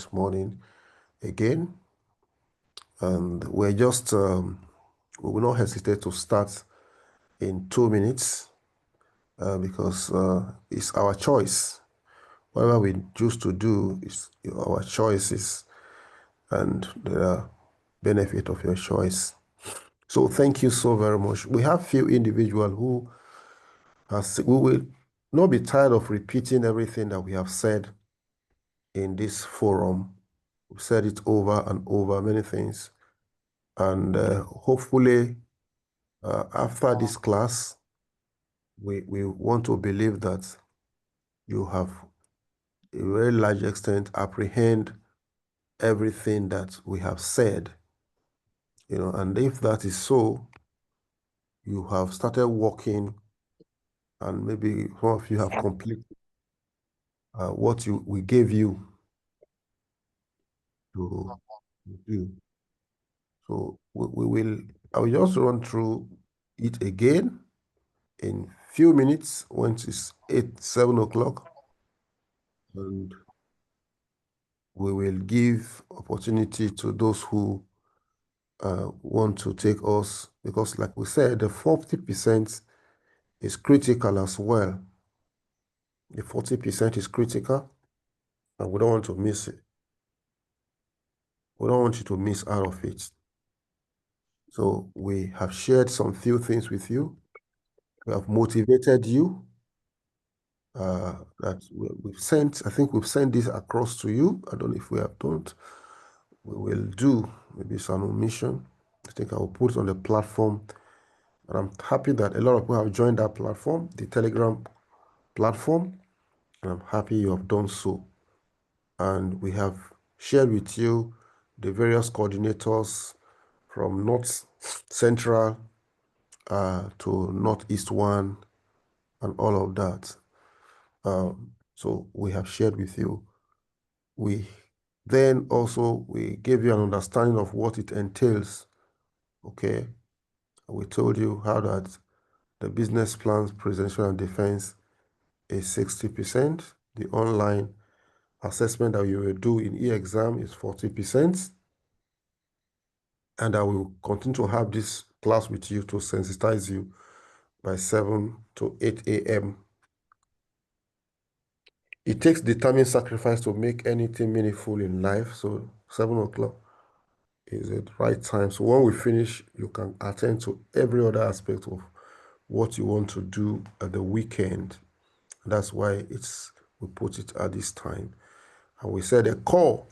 this morning again. And we're just, we will not hesitate to start in 2 minutes because it's our choice. Whatever we choose to do is our choices, and there are benefit of your choice. So thank you so very much. We have few individuals who we will not be tired of repeating everything that we have said in this forum. We've said it over and over, many things. And hopefully, after this class, we want to believe that you have, a very large extent, apprehend everything that we have said. And if that is so, you have started working, and maybe some of you have completed what we gave you to do. So I will just run through it again in few minutes once it's 7 o'clock, and we will give opportunity to those who want to take us, because like we said, the 40% is critical as well. The 40% is critical, and we don't want to miss it. We don't want you to miss out of it. So we have shared some few things with you. We have motivated you. That we've sent, I think we've sent this across to you. I don't know if we have done. We will do, maybe it's an omission. I think I will put it on the platform. And I'm happy that a lot of people have joined that platform, the Telegram platform. And I'm happy you have done so. And we have shared with you the various coordinators from North Central to Northeast 1 and all of that. So we have shared with you. We gave you an understanding of what it entails. Okay. We told you how that the business plans, presentation and defense is 60%. The online assessment that you will do in e-exam is 40%. And I will continue to have this class with you to sensitize you by 7 to 8 a.m. It takes determined sacrifice to make anything meaningful in life. So 7 o'clock is the right time. So when we finish, you can attend to every other aspect of what you want to do at the weekend. That's why we put it at this time. And we said the core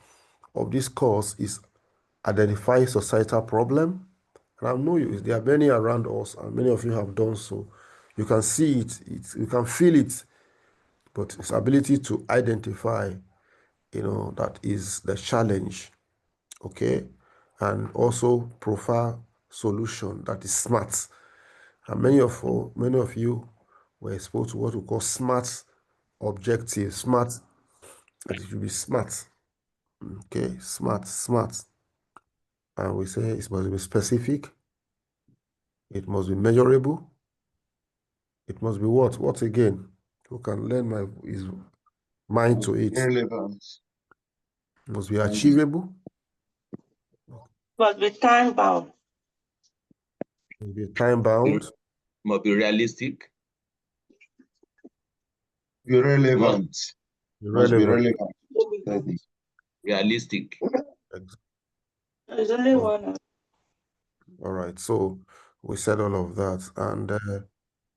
of this course is identify societal problem. And I know there are many around us, and many of you have done so. You can see it, you can feel it, but its ability to identify, that is the challenge, okay? And also profile solution, that is SMART. And many of you were exposed to what we call SMART objectives. SMART, and it should be SMART. Okay, SMART. And we say it must be specific. It must be measurable. It must be what? What again? Who can lend his mind to it? Relevant. It must be achievable. Must be time bound. It must be time bound. Must be realistic. Irrelevant. Must be relevant. Realistic. There's only one. All right. So we said all of that, and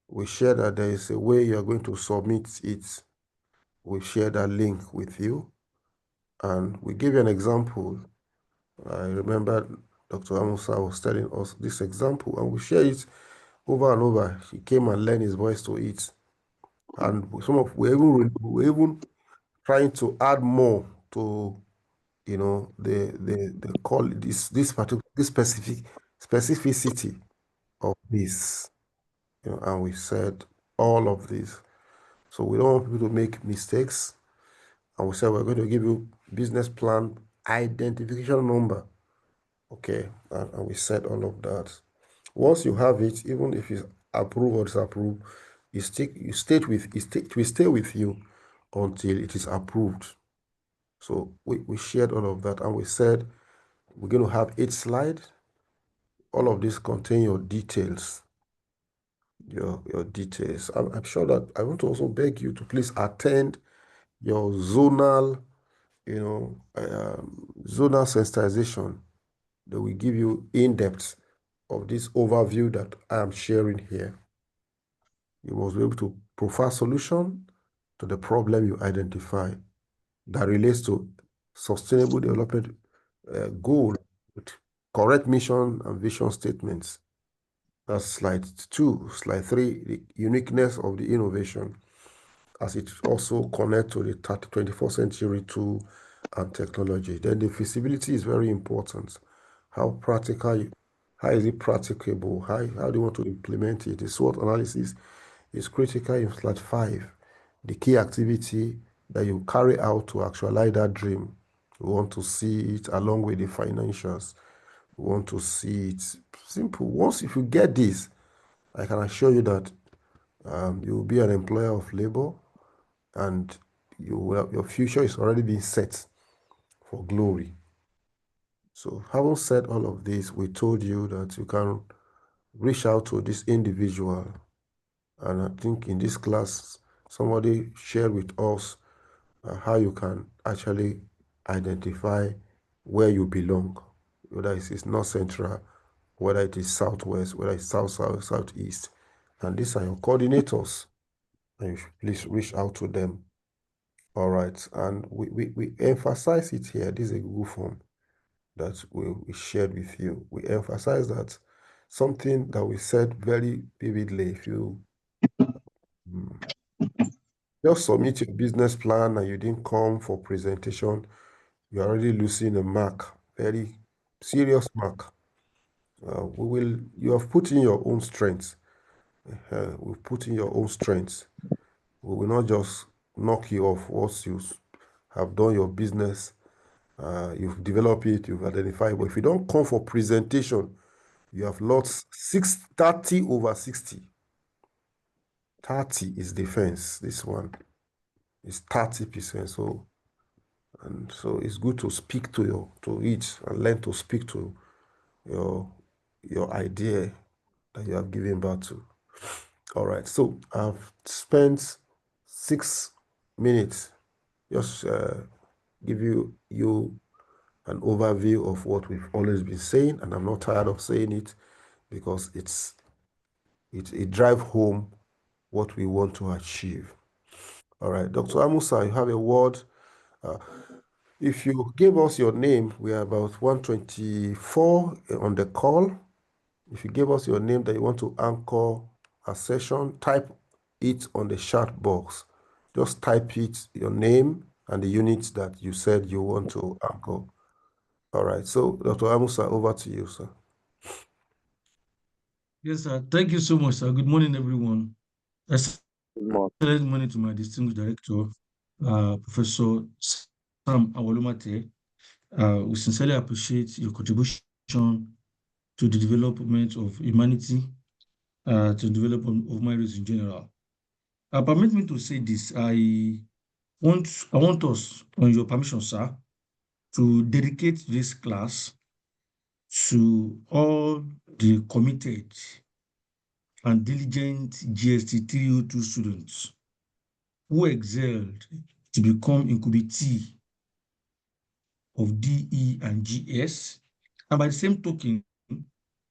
we shared that there is a way you are going to submit it. We shared that link with you, and we gave you an example. I remember Dr. Amusa was telling us this example, and we shared it over and over. He came and lent his voice to it, and we're even trying to add more to, the call this specificity of this, and we said all of this. So we don't want people to make mistakes, and we said we're going to give you business plan identification number. Okay, and we said all of that. Once you have it, even if it's approved or disapproved, it will stay with you until it is approved. So we shared all of that, and we said we're going to have 8 slides. All of this contain your details. Your details. I'm sure that I want to also beg you to please attend your zonal, zonal sensitization that will give you in-depth of this overview that I am sharing here. You must be able to provide solution to the problem you identify that relates to sustainable development goal with correct mission and vision statements. That's slide 2. Slide 3, the uniqueness of the innovation as it also connects to the 21st century tool and technology. Then the feasibility is very important. How is it practicable? How do you want to implement it? The SWOT analysis is critical in slide 5. The key activity that you carry out to actualize that dream. We want to see it along with the financials. We want to see it simple. Once if you get this, I can assure you that you will be an employer of labor, and your future is already being set for glory. So having said all of this, we told you that you can reach out to this individual. And I think in this class, somebody shared with us how you can actually identify where you belong, whether it is North Central, whether it is Southwest, whether it's South, Southeast. And these are your coordinators. And you should please reach out to them. All right. And we emphasize it here. This is a Google form that we shared with you. We emphasize that something that we said very vividly. If you just submit your business plan and you didn't come for presentation, you're already losing a mark, very serious mark. You have put in your own strengths. We've put in your own strengths. We will not just knock you off once you have done your business. You've developed it, you've identified. But if you don't come for presentation, you have lost 30 over 60. 30 is defense. This one is 30%. So it's good to speak to it and learn to speak to your idea that you have given birth to. All right. So I've spent 6 minutes just give you an overview of what we've always been saying, and I'm not tired of saying it because it drives home what we want to achieve. All right, Dr. Amusa, you have a word. If you give us your name, we are about 124 on the call. If you give us your name that you want to anchor a session, type it on the chat box. Just type it, your name and the units that you said you want to anchor. All right, so Dr. Amusa, over to you, sir. Yes, sir. Thank you so much, sir. Good morning, everyone. Excellent morning to my distinguished director, Professor Sam Awolumate. We sincerely appreciate your contribution to the development of humanity, to the development of minorities in general. Permit me to say this. I want us, on your permission, sir, to dedicate this class to all the committed and diligent GST302 students who excelled to become incubitee of DE and GS, and by the same token,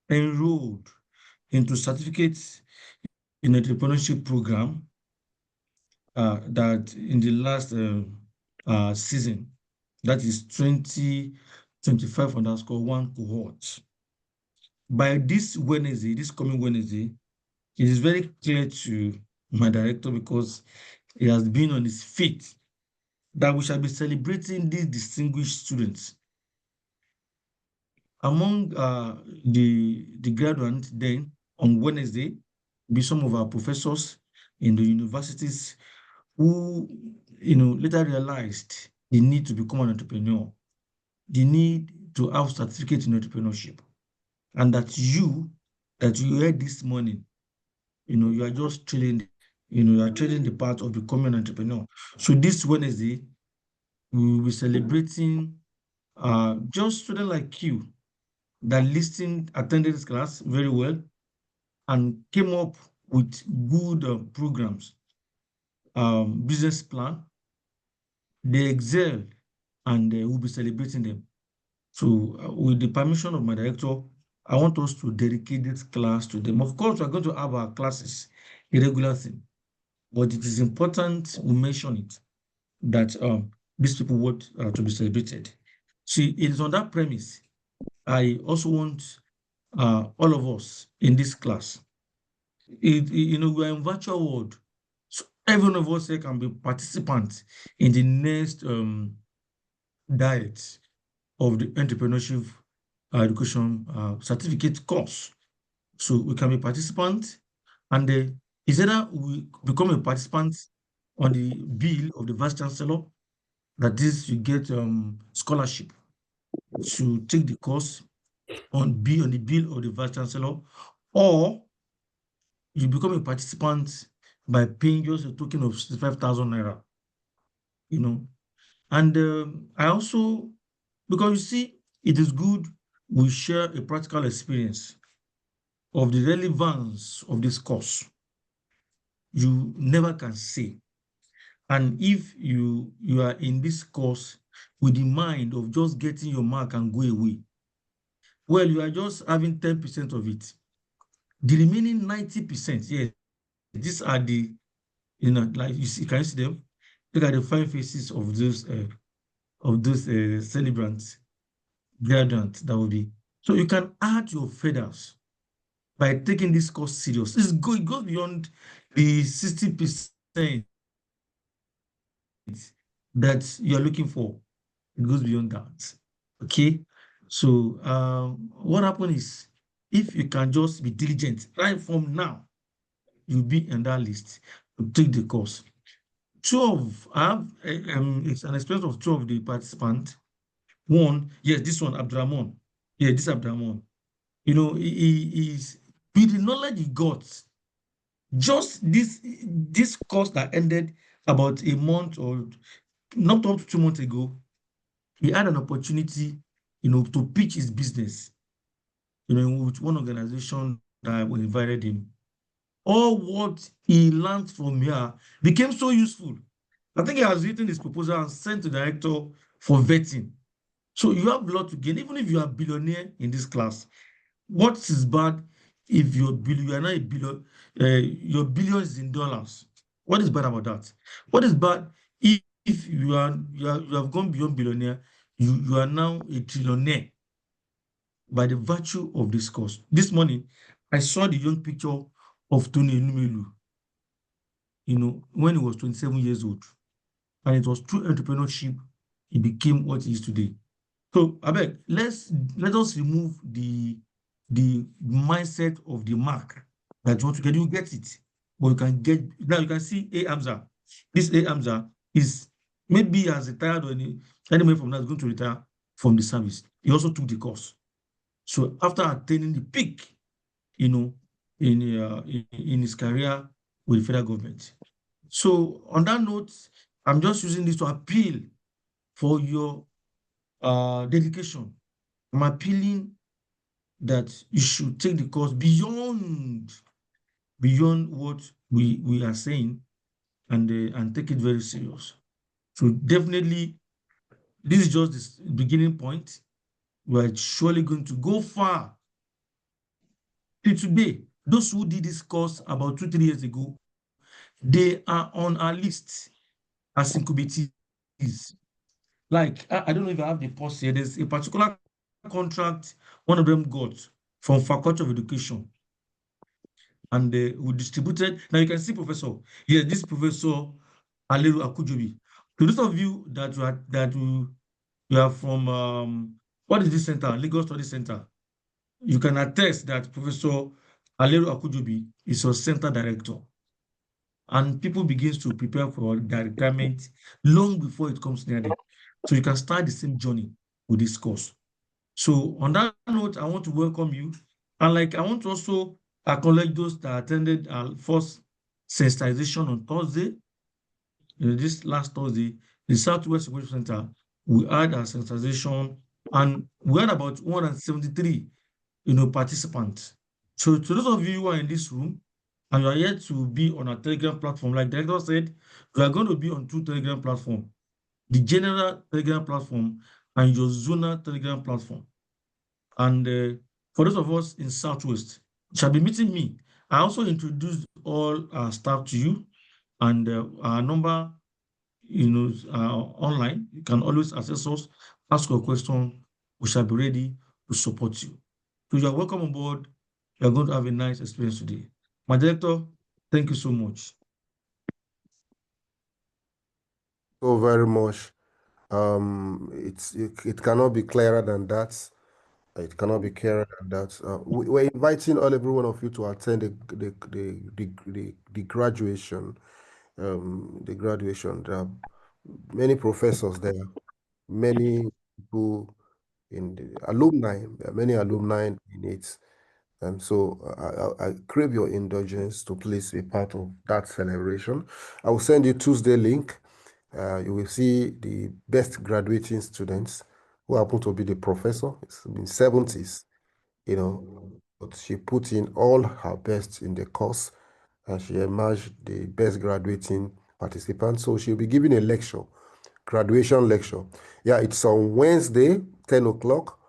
enrolled into certificates in entrepreneurship program that in the last season, that is 2025_1 cohort. By this Wednesday, this coming Wednesday, it is very clear to my director, because he has been on his feet, that we shall be celebrating these distinguished students. Among the graduates then on Wednesday be some of our professors in the universities who later realized the need to become an entrepreneur, the need to have certificate in entrepreneurship, and that you heard this morning, you are just trading, you are trading the path of becoming an entrepreneur. So this Wednesday, we will be celebrating just students like you that listened, attended this class very well, and came up with good programs, business plan. They excel, and we'll be celebrating them. So, with the permission of my director, I want us to dedicate this class to them. Of course, we're going to have our classes, a regular thing, but it is important we mention it that these people want to be celebrated. See, it is on that premise. I also want all of us in this class. We are in virtual world, so every one of us here can be participants in the next diet of the entrepreneurship education certificate course. So we can be participants, and is either we become a participant on the bill of the vice chancellor, that is, you get scholarship to take the course on the bill of the vice chancellor, or you become a participant by paying just a token of 65,000 naira. And I also, because you see, it is good we share a practical experience of the relevance of this course. You never can say. And if you are in this course with the mind of just getting your mark and go away, well, you are just having 10% of it. The remaining 90%, yes, these are the, like you see, can you see them? Look at the fine faces of those celebrants, graduates that will be. So you can add your feathers by taking this course serious. It goes beyond the 60% that you're looking for. It goes beyond that. Okay. So what happens is, if you can just be diligent right from now, you'll be in that list to take the course. I have it's an experience of 2 of the participants. One, yes, this one, Abdurrahman. Yeah, this Abdurrahman. He is, with the knowledge he got, just this course that ended about a month or not up to 2 months ago, he had an opportunity, to pitch his business, with one organization that invited him. All what he learned from here became so useful. I think he has written his proposal and sent to the director for vetting. So you have a lot to gain, even if you are a billionaire in this class. What is bad if you are not a billion, your billion is in dollars? What is bad about that? What is bad if you have gone beyond billionaire, you are now a trillionaire by the virtue of this course. This morning, I saw the young picture of Tony Numelu, when he was 27 years old. And it was through entrepreneurship he became what he is today. So, Abeg, let us remove the mindset of the mark that you want to get. You get it, but you can get now. You can see A. Hamza. This A. Hamza is maybe has retired, or any man from now is going to retire from the service. He also took the course. So after attaining the peak, in his career with the federal government. So on that note, I'm just using this to appeal for your dedication. I'm appealing that you should take the course beyond what we are saying, and take it very serious. So definitely, this is just the beginning point. We are surely going to go far. Till today, those who did this course about 2-3 years ago, they are on our list as incubatees. Like, I don't know if I have the post here. There's a particular contract one of them got from Faculty of Education, and we distributed. Now you can see Professor. Yes, this Professor Aleru Akujobi. To those of you you are from what is this center? Lagos Study Center. You can attest that Professor Aleru Akujobi is your center director. And people begins to prepare for their retirement long before it comes near them. So you can start the same journey with this course. So on that note, I want to welcome you. And I want to also acknowledge those that attended our first sensitization on Thursday. This last Thursday, the Southwest Education Center, we had our sensitization, and we had about 173, participants. So to those of you who are in this room and you are yet to be on a Telegram platform, like the director said, we are going to be on 2 Telegram platforms, the general Telegram platform and your zonal Telegram platform. And for those of us in Southwest, shall be meeting me. I also introduced all our staff to you, and our number, online. You can always access us, ask your question. We shall be ready to support you. So you are welcome on board. You are going to have a nice experience today. My director, thank you so much. So very much. It cannot be clearer than that. It cannot be clearer than that. We're inviting every one of you to attend the graduation. The graduation. There are many professors there, many people in the alumni. There are many alumni in it. And so I crave your indulgence to please be part of that celebration. I will send you Tuesday link. You will see the best graduating students who happen to be the professor. It's in 70s, but she put in all her best in the course and she emerged the best graduating participant. So she'll be giving a lecture, graduation lecture. Yeah, it's on Wednesday, 10 o'clock.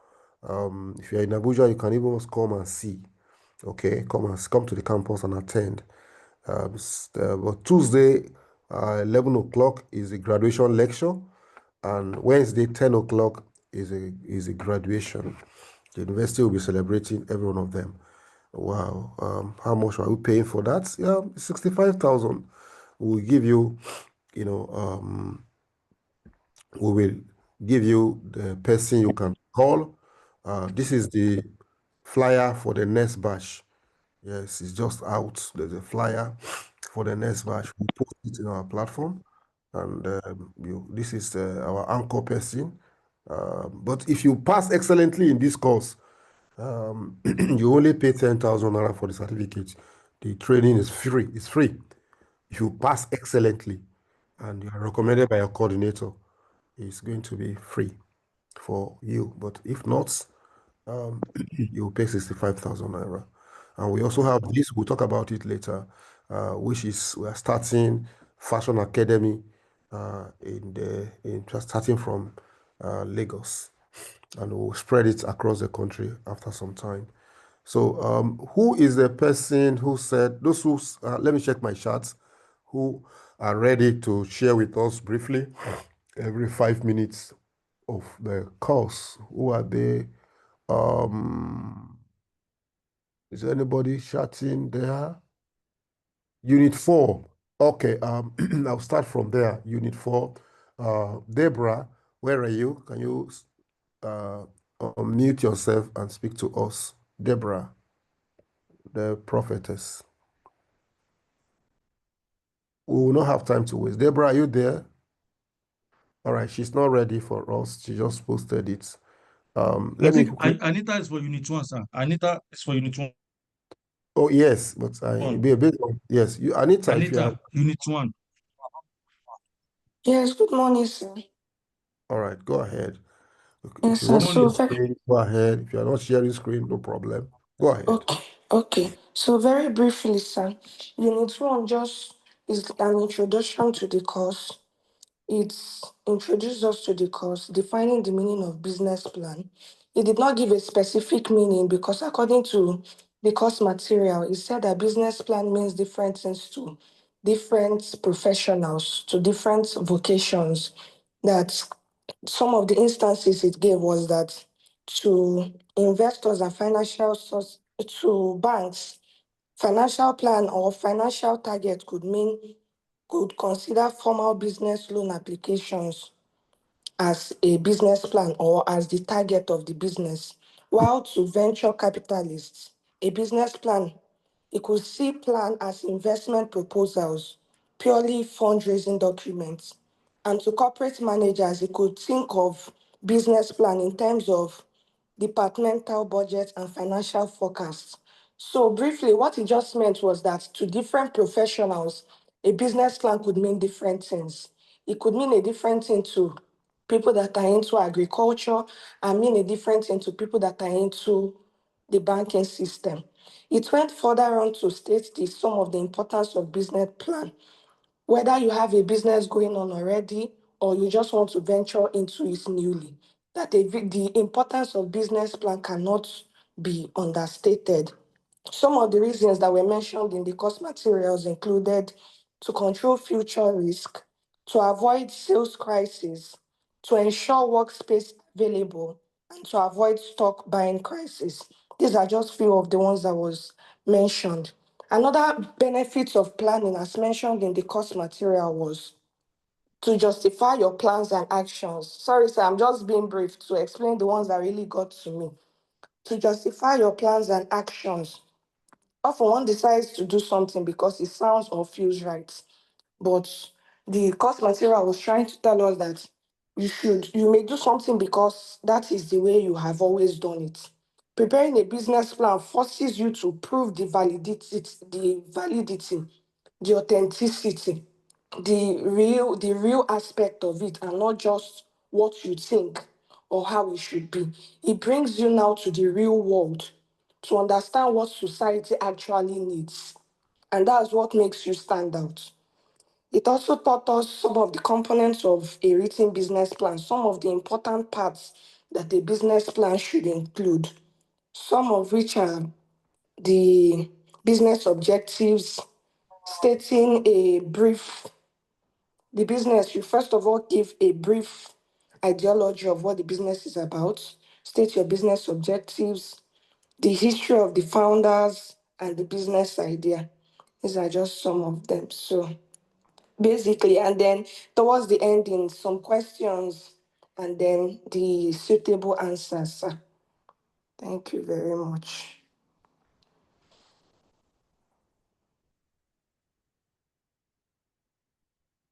If you're in Abuja, you can even come and see. Okay, come to the campus and attend. But Tuesday, 11 o'clock is a graduation lecture, and Wednesday, 10 o'clock is a graduation. The university will be celebrating every one of them. Wow. How much are we paying for that? Yeah, 65,000. We'll give you, we will give you the person you can call. This is the flyer for the next batch. Yes, it's just out. There's a flyer for the next batch. We post it in our platform, and this is our anchor person. But if you pass excellently in this course, you only pay 10,000 naira for the certificate. The training is free. It's free. If you pass excellently and you are recommended by a coordinator, it's going to be free for you. But if not, you will pay 65,000 naira. And we also have this, we'll talk about it later, which is we are starting Fashion Academy starting from Lagos, and we'll spread it across the country after some time. So who is the person who said, those who, let me check my charts, who are ready to share with us briefly every 5 minutes of the course? Who are they? Is anybody chatting there? Unit 4. Okay, I'll start from there. Unit 4. Deborah, where are you? Can you unmute yourself and speak to us? Deborah, the prophetess. We will not have time to waste. Deborah, are you there? All right, she's not ready for us. She just posted it. I think Anita is for Unit 1, sir. Anita is for Unit 1. Oh, yes, but it'll be a bit long. Yes, Anita, if you have... Unit 1. Yes, good morning, sir. All right, go ahead. Yes, if you sir. want to go ahead. If you're not sharing screen, no problem. Go ahead. Okay. So very briefly, sir, Unit 1 just is an introduction to the course. It introduced us to the course, defining the meaning of business plan. It did not give a specific meaning because according to the course material, it said that business plan means different things to different professionals, to different vocations. That some of the instances it gave was that to investors and financial source, to banks, financial plan or financial target could consider formal business loan applications as a business plan or as the target of the business, while to venture capitalists, a business plan, it could see plan as investment proposals, purely fundraising documents. And to corporate managers, it could think of business plan in terms of departmental budget and financial forecasts. So briefly, what it just meant was that to different professionals, a business plan could mean different things. It could mean a different thing to people that are into agriculture and mean a different thing to people that are into the banking system. It went further on to state some of the importance of business plan. Whether you have a business going on already or you just want to venture into it newly, that the importance of business plan cannot be understated. Some of the reasons that were mentioned in the course materials included to control future risk, to avoid sales crisis, to ensure workspace available, and to avoid stock buying crisis. These are just few of the ones that was mentioned. Another benefit of planning, as mentioned in the course material, was to justify your plans and actions. Sorry, sir, I'm just being brief to explain the ones that really got to me. To justify your plans and actions. Often one decides to do something because it sounds or feels right. But the course material was trying to tell us that you may do something because that is the way you have always done it. Preparing a business plan forces you to prove the validity, the authenticity, the real aspect of it, and not just what you think or how it should be. It brings you now to the real world to understand what society actually needs. And that's what makes you stand out. It also taught us some of the components of a written business plan, some of the important parts that a business plan should include, some of which are the business objectives, stating the business. You first of all give a brief ideology of what the business is about, state your business objectives, the history of the founders, and the business idea. These are just some of them. So basically, and then towards the ending, some questions and then the suitable answers, sir. Thank you very much.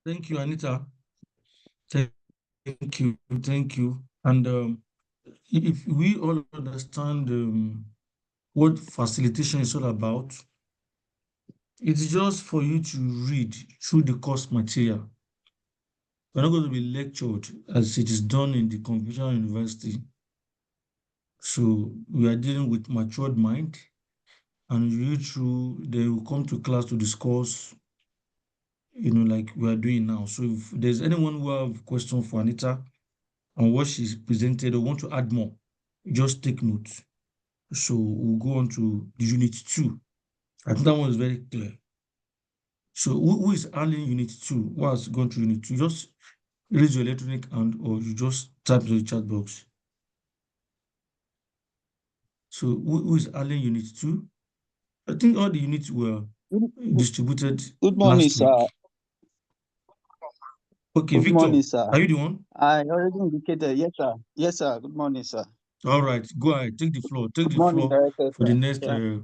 Thank you, Anita. Thank you. Thank you. And if we all understand what facilitation is all about, it's just for you to read through the course material. We're not going to be lectured as it is done in the conventional university. So we are dealing with matured mind, and you read through, they will come to class to discuss, like we are doing now. So if there's anyone who have question for Anita on what she's presented or want to add more, just take notes. So we'll go on to the unit 2. I think that one is very clear. So who is handling unit 2? Who has gone through unit 2? Just raise your electronic hand or you just type in the chat box. So who is handling unit 2? I think all the units were distributed Good morning, last sir. week. Okay, Good Victor, morning, sir. are you the one? I already indicated. Yes, sir. Yes, sir. Good morning, sir. All right, go ahead. Take the floor. Take Good the morning, floor Director, for the sir. next. Yeah.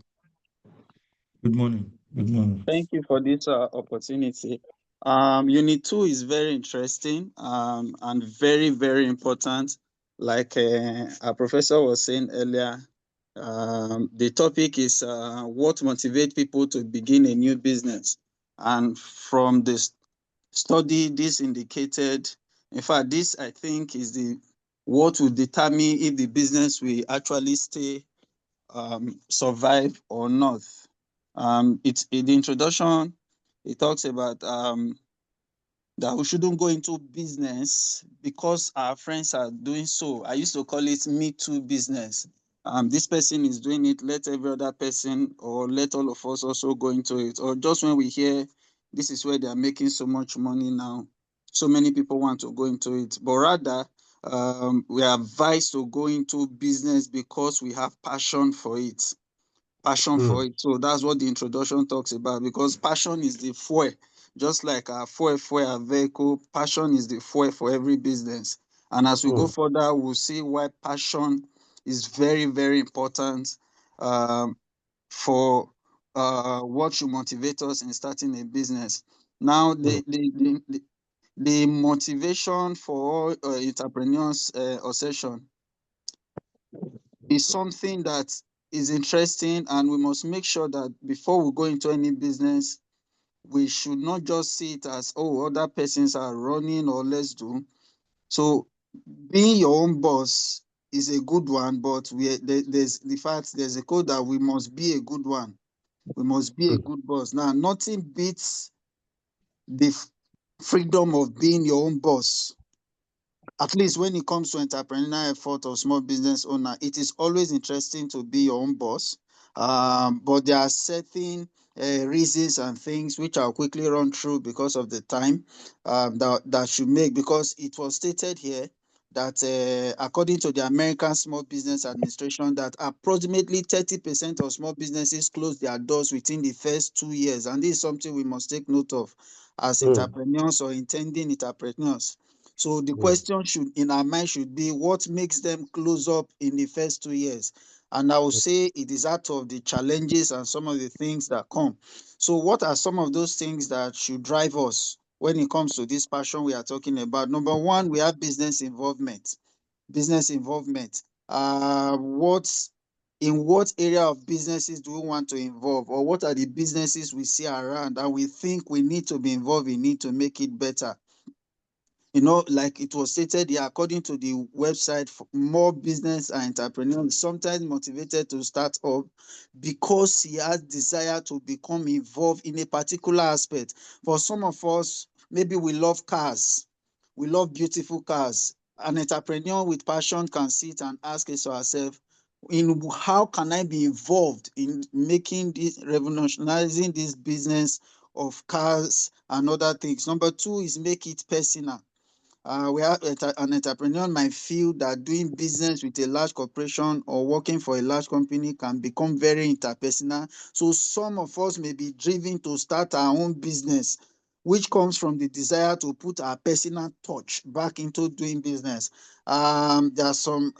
Good morning. Good morning. Thank you for this opportunity. Unit 2 is very interesting and very, very important. Like our professor was saying earlier, the topic is what motivates people to begin a new business. And from this study, this indicated, in fact, this I think is what will determine if the business will actually stay, survive or not. It's in the introduction, it talks about that we shouldn't go into business because our friends are doing so. I used to call it Me Too business. This person is doing it, let every other person or let all of us also go into it. Or just when we hear this is where they are making so much money now, so many people want to go into it. But rather, we are advised to go into business because we have passion for it. For it. So that's what the introduction talks about, because passion is the fuel. Just like our fuel for a vehicle, passion is the fuel for every business. And as we go further, we'll see why passion is very, very important for what should motivate us in starting a business. Now, the motivation for all entrepreneurs or session is something that is interesting, and we must make sure that before we go into any business, we should not just see it as, oh, other persons are running or let's do. So being your own boss is a good one, but there's a code that we must be a good one. We must be a good boss. Now, nothing beats the freedom of being your own boss. At least when it comes to entrepreneurial effort or small business owner, it is always interesting to be your own boss. But there are certain reasons and things which I'll quickly run through because of the time, that should make, because it was stated here that according to the American Small Business Administration, that approximately 30% of small businesses close their doors within the first 2 years. And this is something we must take note of as entrepreneurs or intending entrepreneurs. So the question should, in our mind, should be what makes them close up in the first 2 years. And I will say it is out of the challenges and some of the things that come. So what are some of those things that should drive us when it comes to this passion we are talking about? Number one, we have business involvement. Business involvement. In what area of businesses do we want to involve, or what are the businesses we see around and we think we need to be involved in it to make it better? Like it was stated here, according to the website, more business and entrepreneurs sometimes motivated to start up because he has desire to become involved in a particular aspect. For some of us, maybe we love cars, we love beautiful cars. An entrepreneur with passion can sit and ask us ourselves, in how can I be involved in making this, revolutionizing this business of cars and other things. Number two is make it personal. We have an entrepreneur might feel that doing business with a large corporation or working for a large company can become very interpersonal. So some of us may be driven to start our own business, which comes from the desire to put our personal touch back into doing business. There are some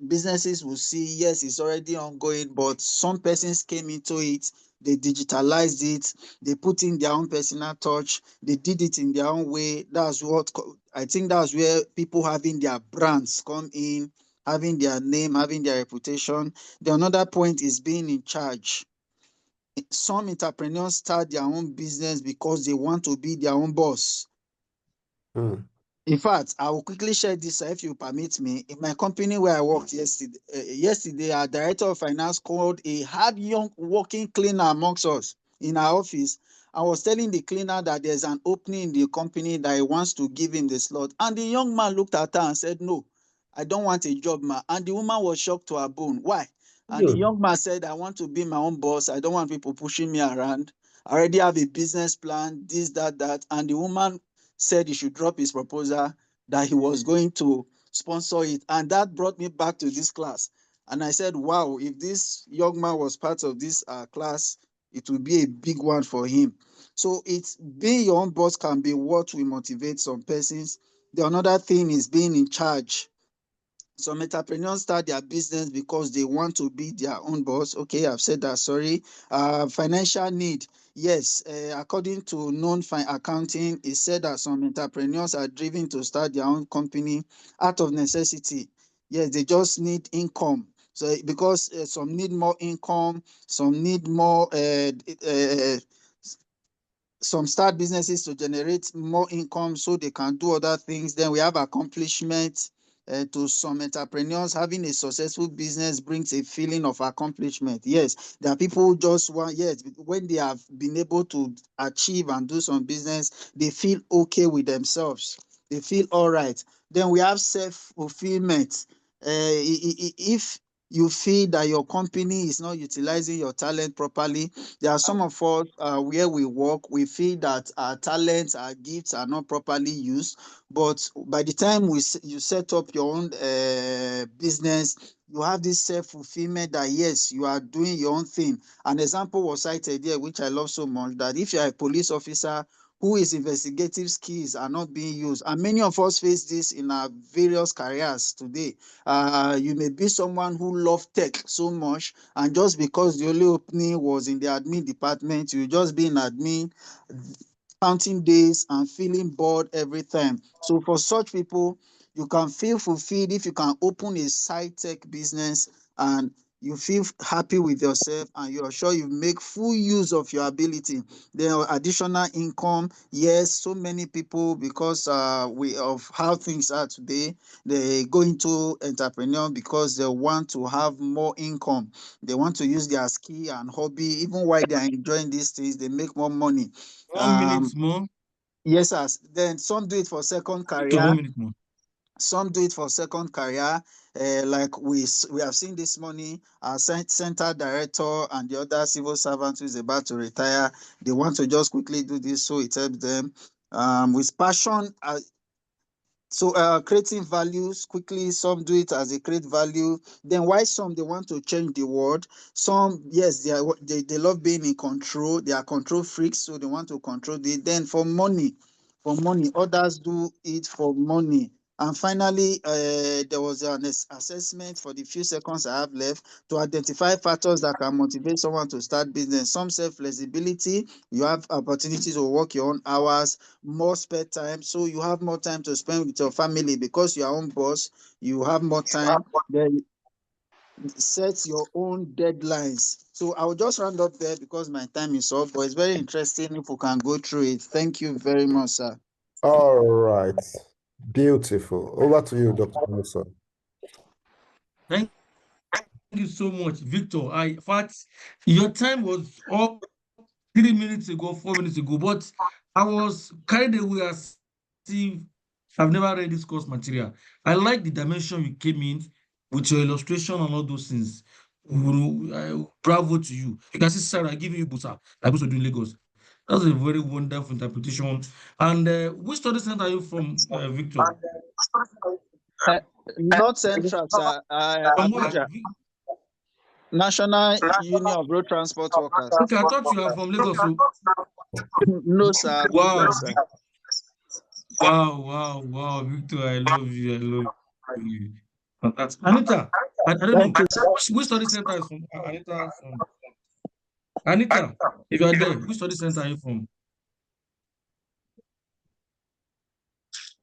businesses will see, yes, it's already ongoing, but some persons came into it, they digitalized it, they put in their own personal touch, they did it in their own way. That's what I think, that's where people having their brands come in, having their name, having their reputation. The another point is being in charge. Some entrepreneurs start their own business because they want to be their own boss. In fact, I will quickly share this if you permit me. In my company where I worked yesterday, our director of finance called a hard young working cleaner amongst us in our office. I was telling the cleaner that there's an opening in the company that he wants to give him the slot. And the young man looked at her and said, "No, I don't want a job, ma." And the woman was shocked to her bone. Why? And the young man said, "I want to be my own boss. I don't want people pushing me around. I already have a business plan, this, that." And the woman said he should drop his proposal, that he was going to sponsor it. And that brought me back to this class. And I said, wow, if this young man was part of this class, it would be a big one for him. So it's being your own boss can be what will motivate some persons. The another thing is being in charge. Some entrepreneurs start their business because they want to be their own boss. Okay, I've said that, sorry. Financial need. Yes, according to accounting, it said that some entrepreneurs are driven to start their own company out of necessity. Yes, they just need income. So because some need more income, some need more some start businesses to generate more income so they can do other things. Then we have accomplishment. To some entrepreneurs, having a successful business brings a feeling of accomplishment. Yes, there are people who just want, yes, when they have been able to achieve and do some business, they feel okay with themselves. They feel all right. Then we have self-fulfillment. If you feel that your company is not utilizing your talent properly, there are some of us where we work, we feel that our talents, our gifts are not properly used. But by the time you set up your own business, you have this self-fulfillment that yes, you are doing your own thing. An example was cited here, which I love so much, that if you are a police officer who is investigative skills are not being used, and many of us face this in our various careers today. You may be someone who loves tech so much, and just because the only opening was in the admin department, you just be in admin, counting days and feeling bored every time. So for such people, you can feel fulfilled if you can open a side tech business and you feel happy with yourself, and you're sure you make full use of your ability. Then additional income, yes, so many people, because of how things are today, they go into entrepreneur because they want to have more income. They want to use their skill and hobby, even while they are enjoying these things, they make more money. 1 minute more. Yes, sir. Then some do it for second Victor, career. 1 minute more. Some do it for second career. Like we have seen this morning, our center director and the other civil servant who is about to retire, they want to just quickly do this, so it helps them with passion. So creating values quickly, some do it as a create value. Then why some they want to change the world? Some, yes, they love being in control. They are control freaks, so they want to control it. Then for money, others do it for money. And finally, there was an assessment for the few seconds I have left to identify factors that can motivate someone to start business. Some say flexibility, you have opportunities to work your own hours, more spare time, so you have more time to spend with your family because you are own boss. You have more time. Then set your own deadlines. So I will just round up there because my time is up, but it's very interesting if we can go through it. Thank you very much, sir. All right. Beautiful. Over to you, Dr. Emerson. Thank you so much, Victor. In fact, your time was up 3 minutes ago, 4 minutes ago, but I was carried away as if I've never read this course material. I like the dimension you came in with your illustration and all those things. Bravo to you. You can see Sarah giving you busa, like also doing Lagos. That's a very wonderful interpretation. And which study center are you from, Victor? Not Central, sir. From where? Abuja. National Union of Road Transport Workers. Okay, I thought you are from Lagos. So. No, sir. Wow. Abuja, sir. Wow, Victor, I love you. Fantastic. Anita, I don't know. Thank you, sir. Which study center is from Anita? Anita, if you are there, which study center are you from?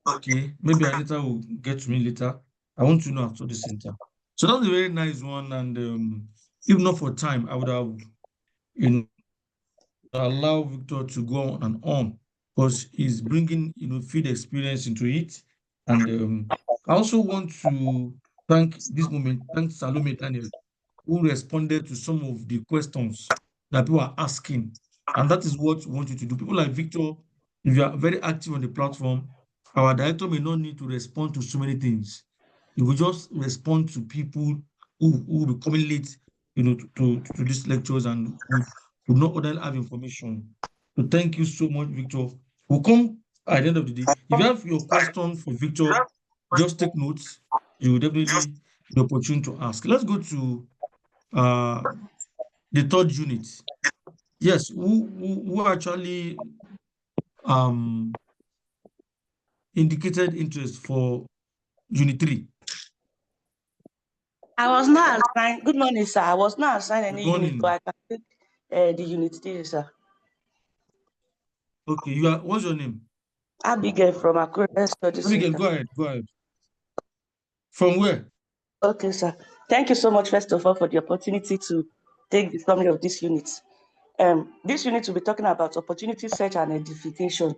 Okay, maybe Anita will get to me later. I want to know after the center. So that's a very nice one. And if not for time, I would have allow Victor to go on and on because he's bringing field experience into it. And I also want to thank Salome Daniel, who responded to some of the questions that people are asking. And that is what we want you to do. People like Victor, if you are very active on the platform, our director may not need to respond to so many things. He will just respond to people who will be coming late, to these lectures and would not otherwise have information. So thank you so much, Victor. We'll come at the end of the day. If you have your question for Victor, just take notes. You will definitely be opportune to ask. Let's go to the third unit. Yes, who actually indicated interest for unit 3? I was not assigned. Good morning, sir. I was not assigned any Good morning. unit, but I can take the unit 3, sir. Okay, what's your name? Abigail from Akure Study Abigail, Center. go ahead. From where? Okay, sir. Thank you so much, first of all, for the opportunity to take the summary of this unit. This unit will be talking about opportunity search and identification.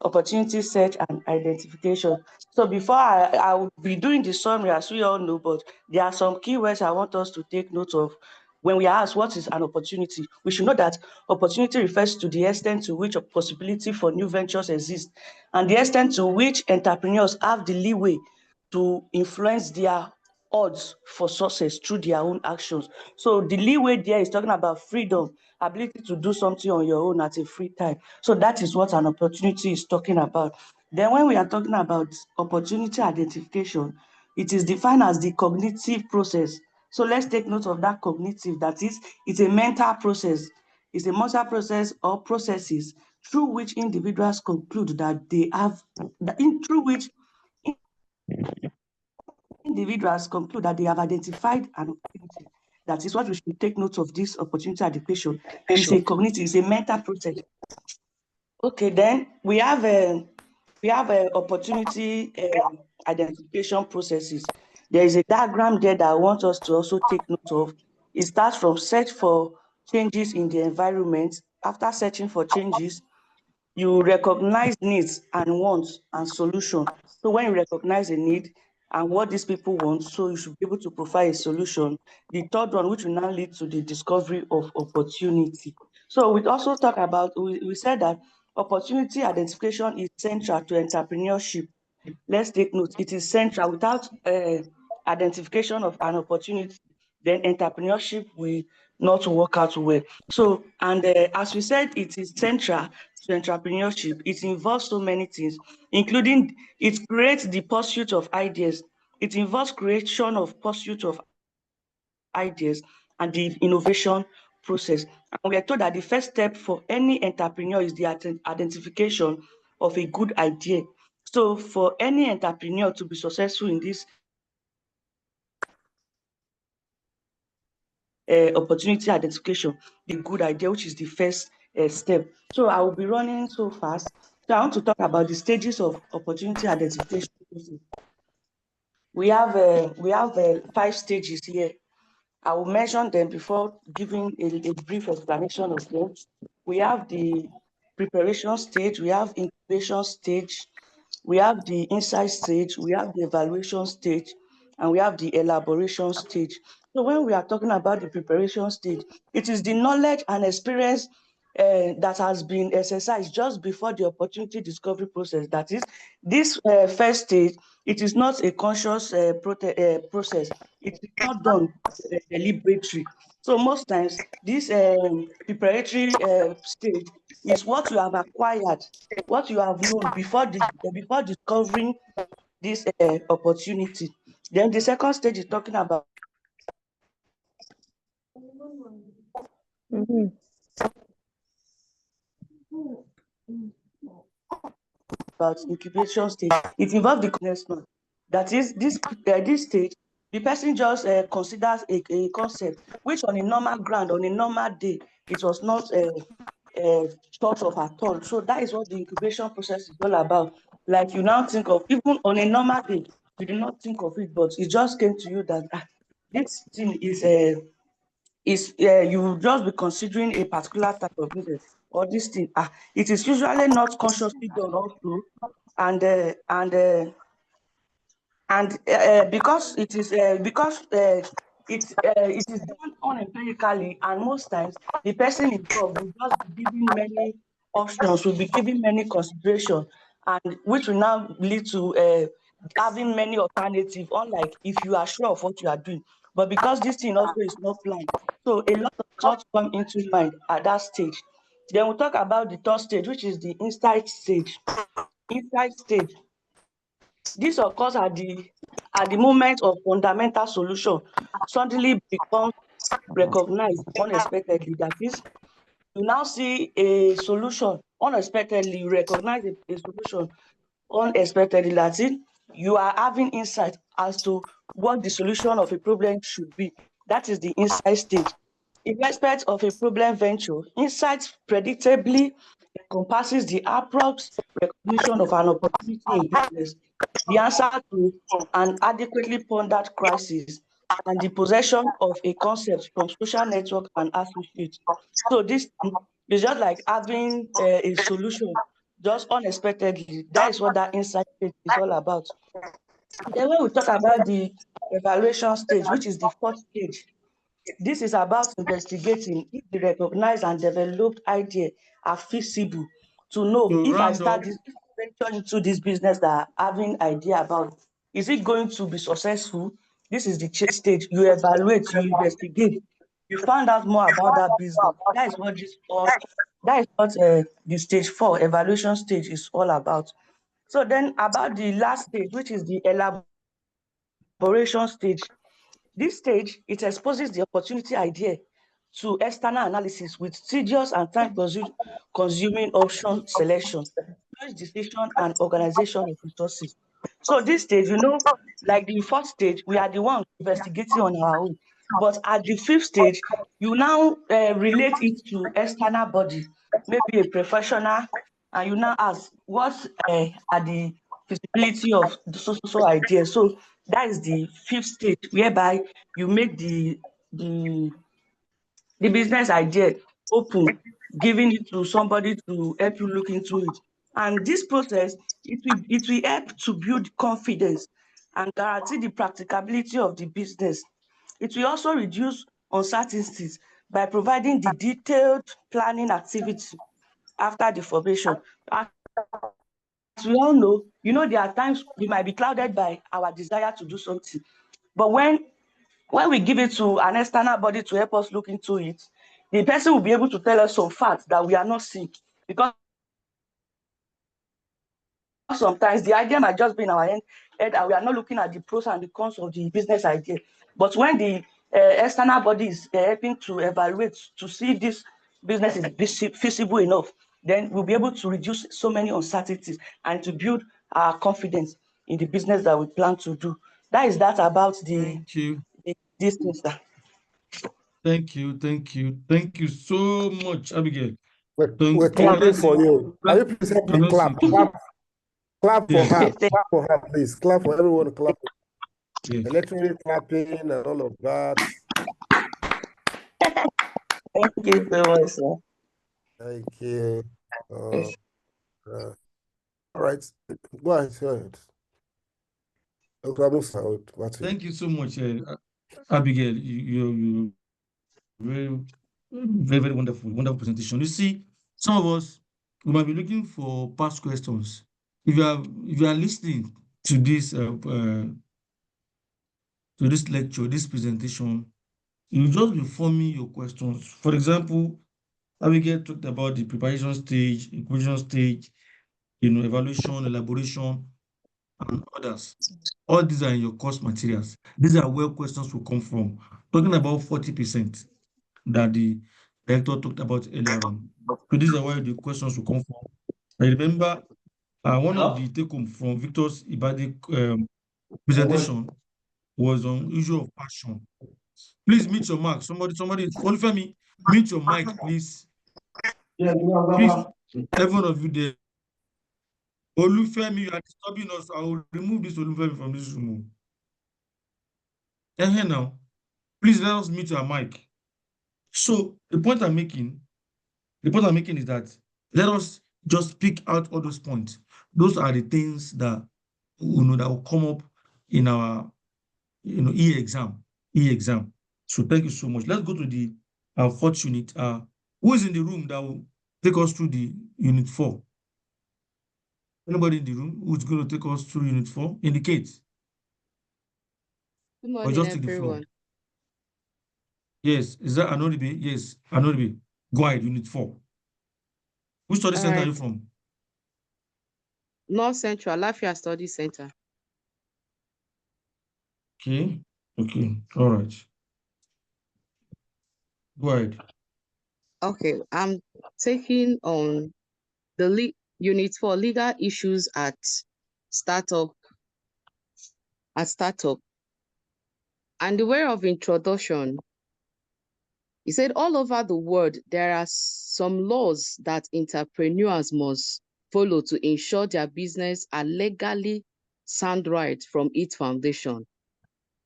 Opportunity search and identification. So before I will be doing the summary, as we all know, but there are some keywords I want us to take note of. When we are asked what is an opportunity, we should know that opportunity refers to the extent to which a possibility for new ventures exists and the extent to which entrepreneurs have the leeway to influence their odds for success through their own actions. So the leeway there is talking about freedom, ability to do something on your own at a free time. So that is what an opportunity is talking about. Then when we are talking about opportunity identification, it is defined as the cognitive process. So let's take note of that cognitive, that is, it's a mental process. It's a mental process or processes through which individuals conclude that they have, through which individuals conclude that they have identified an opportunity. That is what we should take note of this opportunity identification. It's a cognitive, it's a mental process. Okay, then we have a opportunity identification processes. There is a diagram there that I want us to also take note of. It starts from search for changes in the environment. After searching for changes, you recognize needs and wants and solution. So when you recognize a need and what these people want, so you should be able to provide a solution. The third one, which will now lead to the discovery of opportunity. So we also talk about, we said that opportunity identification is central to entrepreneurship. Let's take note, it is central. Without identification of an opportunity, then entrepreneurship will not work out well. So, and as we said, it is central to entrepreneurship. It involves so many things, including it creates the pursuit of ideas. It involves creation of pursuit of ideas and the innovation process. And we are told that the first step for any entrepreneur is the identification of a good idea. So for any entrepreneur to be successful in this opportunity identification, the good idea, which is the first step. So I will be running so fast. So I want to talk about the stages of opportunity identification. We have 5 stages here. I will mention them before giving a brief explanation of them. We have the preparation stage, we have incubation stage, we have the insight stage, we have the evaluation stage, and we have the elaboration stage. So when we are talking about the preparation stage, it is the knowledge and experience that has been exercised just before the opportunity discovery process. That is, this first stage, it is not a conscious process. It is not done deliberately. So most times, this preparatory stage is what you have acquired, what you have known before discovering this opportunity. Then the second stage is talking about incubation stage. It involves the investment. That is, this stage, the person just considers a concept which on a normal ground, on a normal day, it was not thought of at all. So that is what the incubation process is all about. Like you now think of, even on a normal day, you did not think of it, but it just came to you that this thing is you will just be considering a particular type of business or this thing. It is usually not consciously done also, and because it is it is done unempirically, and most times the person involved will just be giving many options, will be giving many consideration, and which will now lead to having many alternatives, unlike if you are sure of what you are doing. But because this thing also is not planned, so a lot of thoughts come into mind at that stage. Then we'll talk about the third stage, which is the insight stage. Insight stage, this occurs at the moment of fundamental solution suddenly becomes recognized unexpectedly. That is, you now see a solution unexpectedly, you recognize a solution unexpectedly. That is, you are having insight as to what the solution of a problem should be. That is the insight stage. In respect of a problem venture, insight predictably encompasses the approx recognition of an opportunity in business, the answer to an adequately pondered crisis, and the possession of a concept from social network and associates. So this is just like having a solution just unexpectedly. That is what that insight stage is all about. Then when we talk about the evaluation stage, which is the fourth stage, this is about investigating if the recognized and developed idea are feasible, to know To if I round start up, this venture into this business that I'm having idea about, is it going to be successful? This is the stage. You evaluate, you investigate, you find out more about that business. That is what the stage 4 evaluation stage is all about. So then about the last stage, which is the elaboration stage. This stage, it exposes the opportunity idea to external analysis with tedious and time-consuming option selection, choice decision, and organization of resources. So this stage, like the fourth stage, we are the ones investigating on our own. But at the fifth stage, you now relate it to external body, maybe a professional, and you now ask, what are the feasibility of the so idea? So that is the fifth stage, whereby you make the the business idea open, giving it to somebody to help you look into it. And this process, it will help to build confidence and guarantee the practicability of the business. It will also reduce uncertainties by providing the detailed planning activity after the formation. As we all know, there are times we might be clouded by our desire to do something. But when we give it to an external body to help us look into it, the person will be able to tell us some facts that we are not seeing. Because sometimes the idea might just be in our head and we are not looking at the pros and the cons of the business idea. But when the external body is helping to evaluate to see if this business is feasible enough, then we'll be able to reduce so many uncertainties and to build our confidence in the business that we plan to do. That is that about Thank you. this thing, sir. Thank you so much, Abigail. We're clapping for you. Can you please help me clap? Clap for her. Clap for her, please. Clap for everyone to clap. Yeah. Electronic clapping and all of that. Thank you so much, sir. Thank you. All right. Go ahead. Thank you so much, Abigail. You very, very wonderful presentation. You see, some of us we might be looking for past questions. If you are listening to this lecture, this presentation, you just be forming your questions. For example, Abigail talked about the preparation stage, inclusion stage, evaluation, elaboration, and others. All these are in your course materials. These are where questions will come from. Talking about 40% that the director talked about earlier on. So these are where the questions will come from. I remember one of the take-home from Victor's Ibadi presentation was on issue of passion. Please mute your mic. Somebody, Olufemi, mute your mic, please. Please, every one of you there. Olufemi, you are disturbing us. I will remove this Olufemi from this room. Here now, please let us mute your mic. So the point I'm making is that let us just pick out all those points. Those are the things that that will come up in our e-exam. So thank you so much. Let's go to the fourth unit. Who is in the room that will take us through the unit 4? Anybody in the room who's going to take us through unit 4? Indicate. Good morning, everyone. Yes, is that Anodibe? Yes, Anodibe. Go ahead, unit 4. Which study center are you from? North Central Lafayette Study Center. Okay, all right. Go ahead. Okay, I'm taking on the unit 4 legal issues at startup. And the way of introduction, he said all over the world, there are some laws that entrepreneurs must follow to ensure their business are legally sound right from its foundation.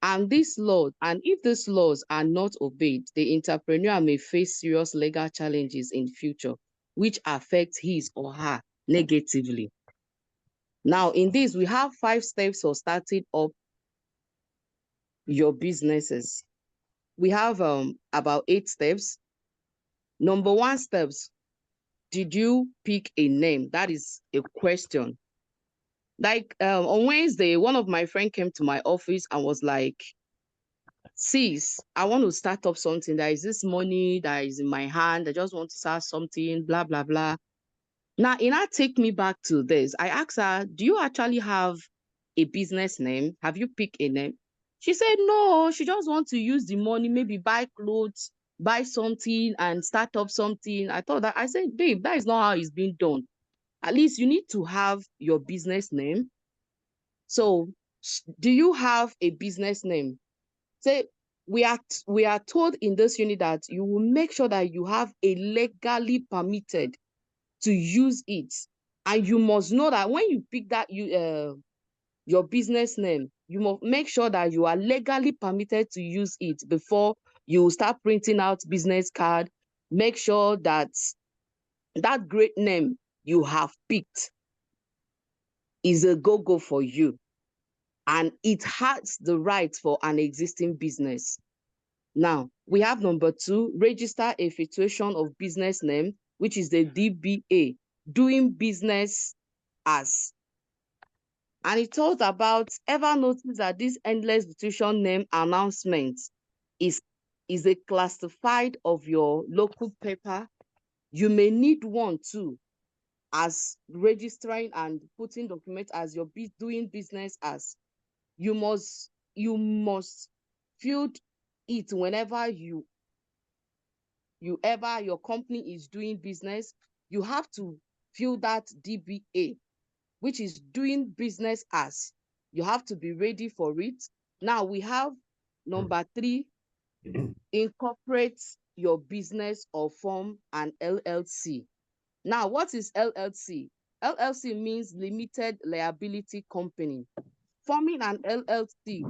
And if these laws are not obeyed, the entrepreneur may face serious legal challenges in future, which affect his or her negatively. Now, in this, we have 5 steps for starting up your businesses. We have about 8 steps. Number 1 steps, did you pick a name? That is a question. Like on Wednesday, one of my friends came to my office and was like, sis, I want to start up something. There is this money that is in my hand. I just want to start something, blah, blah, blah. Now, take me back to this. I asked her, do you actually have a business name? Have you picked a name? She said, no, she just wants to use the money, maybe buy clothes, buy something and start up something. I said, babe, that is not how it's being done. At least you need to have your business name. So do you have a business name? Say, we are told in this unit that you will make sure that you have a legally permitted to use it. And you must know that when you pick that your business name, you must make sure that you are legally permitted to use it before You start printing out business card. Make sure that that great name you have picked is a go-go for you, and it has the right for an existing business. Now, we have number 2, register a fluctuation of business name, which is the DBA, doing business as. And it talks about, ever notice that this endless institution name announcement is a classified of your local paper. You may need one too, as registering and putting documents as you're doing business as. You must fill it whenever your company is doing business. You have to fill that DBA, which is doing business as. You have to be ready for it. Now we have number 3, incorporate your business or form an LLC. Now, what is LLC? LLC means limited liability company. Forming an LLC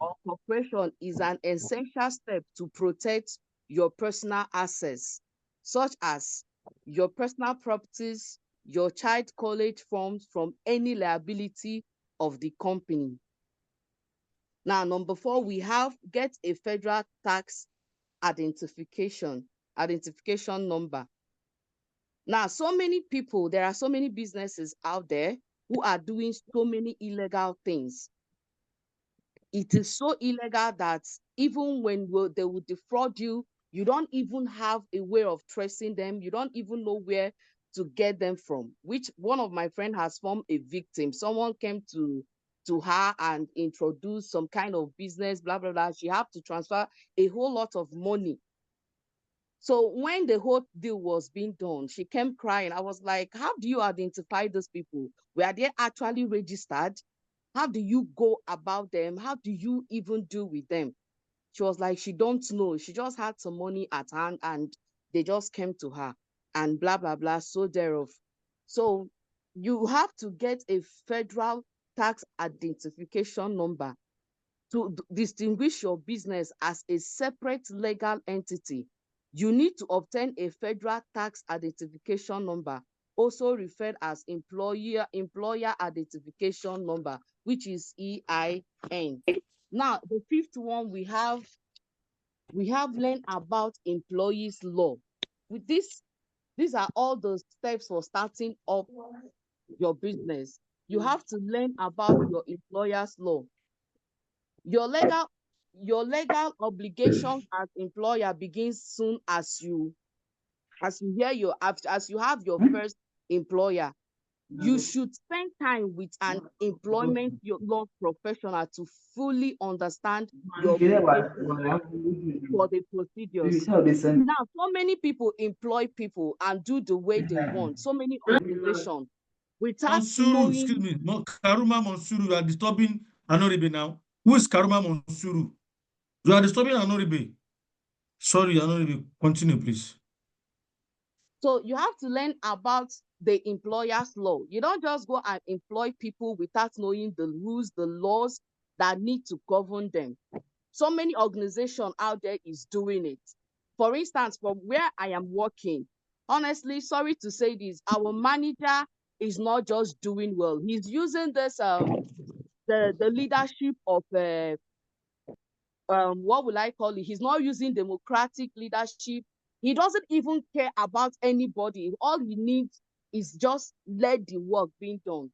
or corporation is an essential step to protect your personal assets, such as your personal properties, your child college funds, from any liability of the company. Now, number 4, we have get a federal tax identification number. Now, there are so many businesses out there who are doing so many illegal things. It is so illegal that even when they will defraud you, you don't even have a way of tracing them. You don't even know where to get them from, which one of my friends has formed a victim. Someone came to her and introduced some kind of business, blah, blah, blah. She had to transfer a whole lot of money. So when the whole deal was being done, she came crying. I was like, how do you identify those people? Were they actually registered? How do you go about them? How do you even deal with them? She was like, she don't know. She just had some money at hand and they just came to her and blah, blah, blah, so thereof. So you have to get a federal tax identification number to distinguish your business as a separate legal entity. You need to obtain a federal tax identification number, also referred as employer identification number, which is EIN. Now, the 5th one, we have learned about employees law. With this, these are all the steps for starting up your business. You have to learn about your employer's law. Your legal obligations as employer begins soon as you have your first employer. You should spend time with an employment law professional to fully understand your obligations for the procedures. Now, so many people employ people and do the way they want. So many organizations without Monsuru, excuse knowing. me, Karuma Monsuru, you are disturbing Anoribe now. Who is Karuma Monsuru? You are disturbing Anoribe. Sorry, Anoribe. Continue, please. So you have to learn about the employer's law. You don't just go and employ people without knowing the rules, the laws that need to govern them. So many organizations out there is doing it. For instance, from where I am working, honestly, sorry to say this, our manager is not just doing well. He's using this the leadership of what will I call it? He's not using democratic leadership. He doesn't even care about anybody. All he needs is just let the work being done.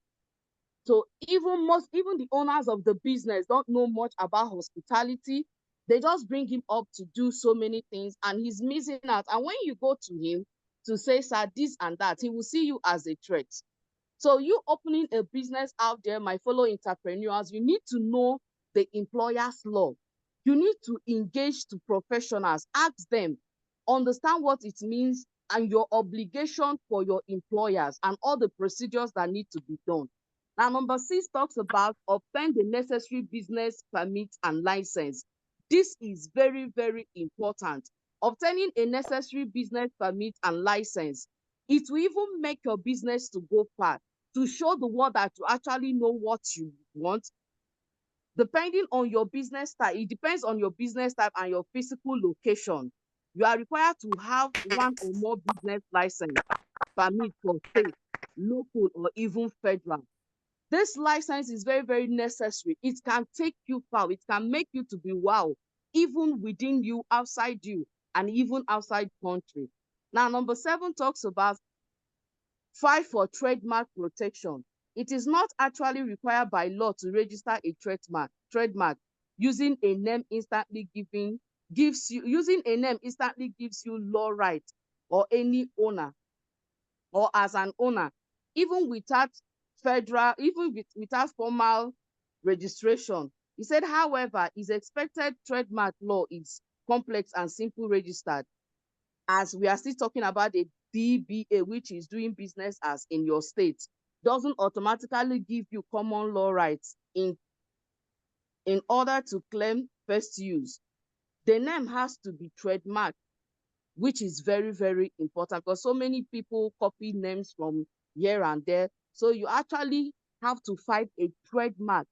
So even the owners of the business don't know much about hospitality. They just bring him up to do so many things and he's missing out. And when you go to him to say, sir, this and that, he will see you as a threat. So you opening a business out there, my fellow entrepreneurs, you need to know the employer's law. You need to engage to professionals, ask them, understand what it means and your obligation for your employers and all the procedures that need to be done. Now, number 6 talks about obtain the necessary business permit and license. This is very, very important. Obtaining a necessary business permit and license, it will even make your business to go far, to show the world that you actually know what you want. Depending on your business type, it depends on your business type and your physical location. You are required to have one or more business license, permit for state, local, or even federal. This license is very, very necessary. It can take you far. It can make you to be wow, even within you, outside you, and even outside country. Now, number 7 talks about file for trademark protection. It is not actually required by law to register a trademark. Using a name instantly gives you law rights or any owner or as an owner, even without formal registration. He said, however, is expected trademark law is complex and simple registered, as we are still talking about a DBA, which is doing business as in your state, doesn't automatically give you common law rights in order to claim first use. The name has to be trademarked, which is very, very important because so many people copy names from here and there. So you actually have to fight a trademark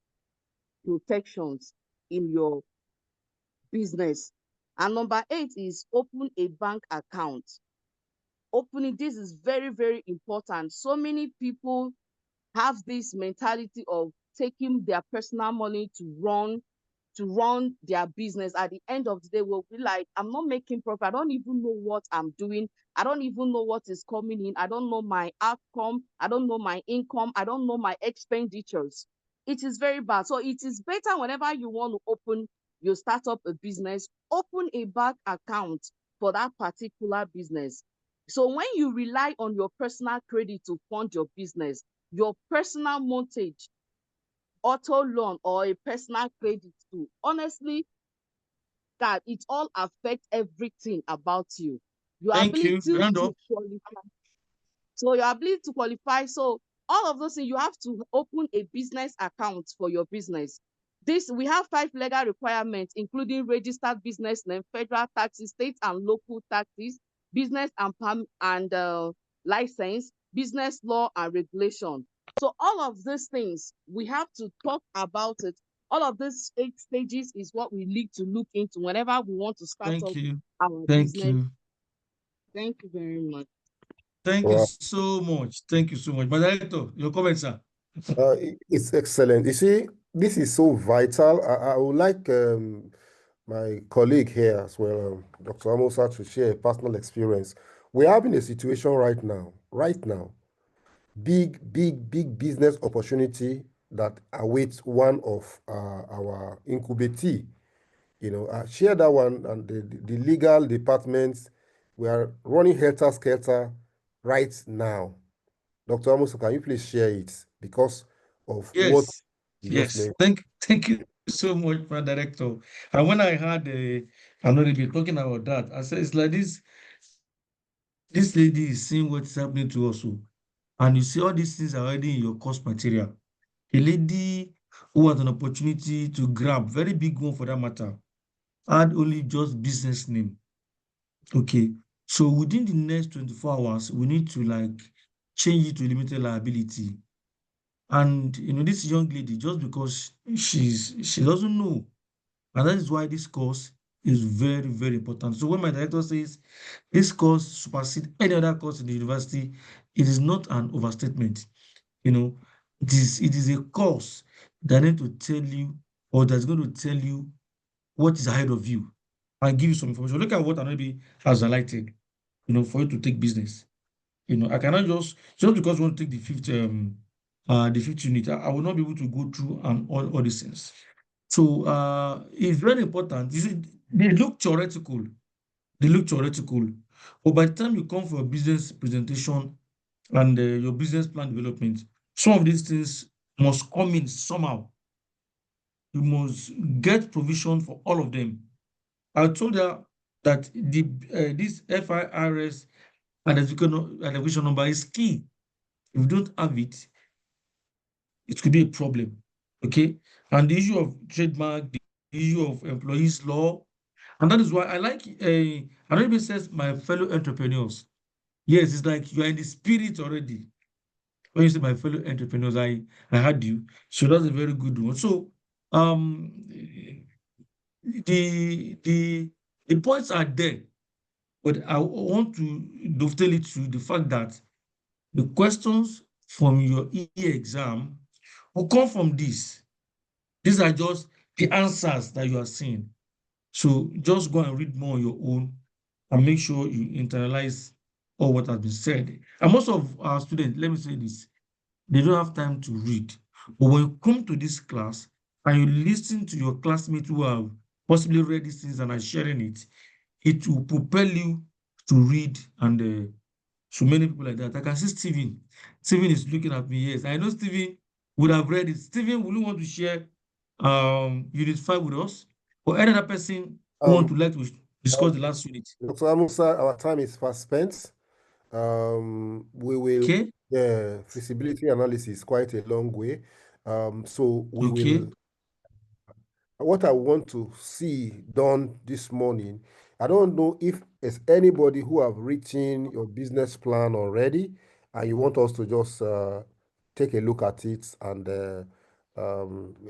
protections in your business. And number 8 is open a bank account. Opening, this is very, very important. So many people have this mentality of taking their personal money to run their business. At the end of the day, will be like, I'm not making profit. I don't even know what I'm doing. I don't even know what is coming in. I don't know my outcome. I don't know my income. I don't know my expenditures. It is very bad. So it is better whenever you want to start up a business, open a bank account for that particular business. So when you rely on your personal credit to fund your business, your personal mortgage, auto loan, or a personal credit too, honestly, God, it all affects everything about you. Your Thank ability you. Round to up. qualify. So your ability to qualify. So all of those things, you have to open a business account for your business. We have 5 legal requirements, including registered business name, federal taxes, state and local taxes, business and license, business law and regulation. So all of these things, we have to talk about it. All of these 8 stages is what we need to look into whenever we want to start Thank up you. our Thank business. you. Thank you very much. Thank you Wow. so much. Thank you so much. My director, your comments, sir. It's excellent. You see, this is so vital. I would like my colleague here as well, Dr. Amosa, to share a personal experience. We're having a situation right now, big business opportunity that awaits one of our incubatee. Share that one, and the legal departments, we are running helter-skelter right now. Dr. Amosa, can you please share it because of what Yes. you just Yes. made? Thank you so much, my director. And when I heard Honorable talking about that, I said, it's like this lady is seeing what's happening to us. Oh. And you see all these things are already in your course material. A lady who had an opportunity to grab, very big one for that matter, had only just business name. Okay. So within the next 24 hours, we need to change it to limited liability. And this young lady, just because she doesn't know, and that is why this course is very, very important. So when my director says this course supersedes any other course in the university, it is not an overstatement. You know, it is a course that need to tell you, or that's going to tell you what is ahead of you and give you some information. Look at what Anabi has highlighted, for you to take business. I cannot just because we want to take the fifth unit, I will not be able to go through all these things. So it's very important. You see, they look theoretical. But by the time you come for a business presentation and your business plan development, some of these things must come in somehow. You must get provision for all of them. I told her that this FIRS identification number is key. If you don't have it, it could be a problem. Okay. And the issue of trademark, the issue of employees law, and that is why I like I don't even says my fellow entrepreneurs. Yes, it's like you are in the spirit already. When you say my fellow entrepreneurs, I had you. So that's a very good one. So the points are there, but I want to dovetail it to the fact that the questions from your exam will come from this. These are just the answers that you are seeing. So just go and read more on your own and make sure you internalize all what has been said. And most of our students, let me say this, they don't have time to read. But when you come to this class and you listen to your classmates who have possibly read these things and are sharing it, it will propel you to read. And so many people like that. I can see Steven. Steven is looking at me. Yes, I know Steven would have read it. Steven, will you want to share Unit 5 with us? Or any other person who want to discuss the last unit? Dr. Amusa, our time is fast spent. We will, Okay. the feasibility analysis is quite a long way. So we will, what I want to see done this morning, I don't know if there's anybody who have written your business plan already, and you want us to just take a look at it, and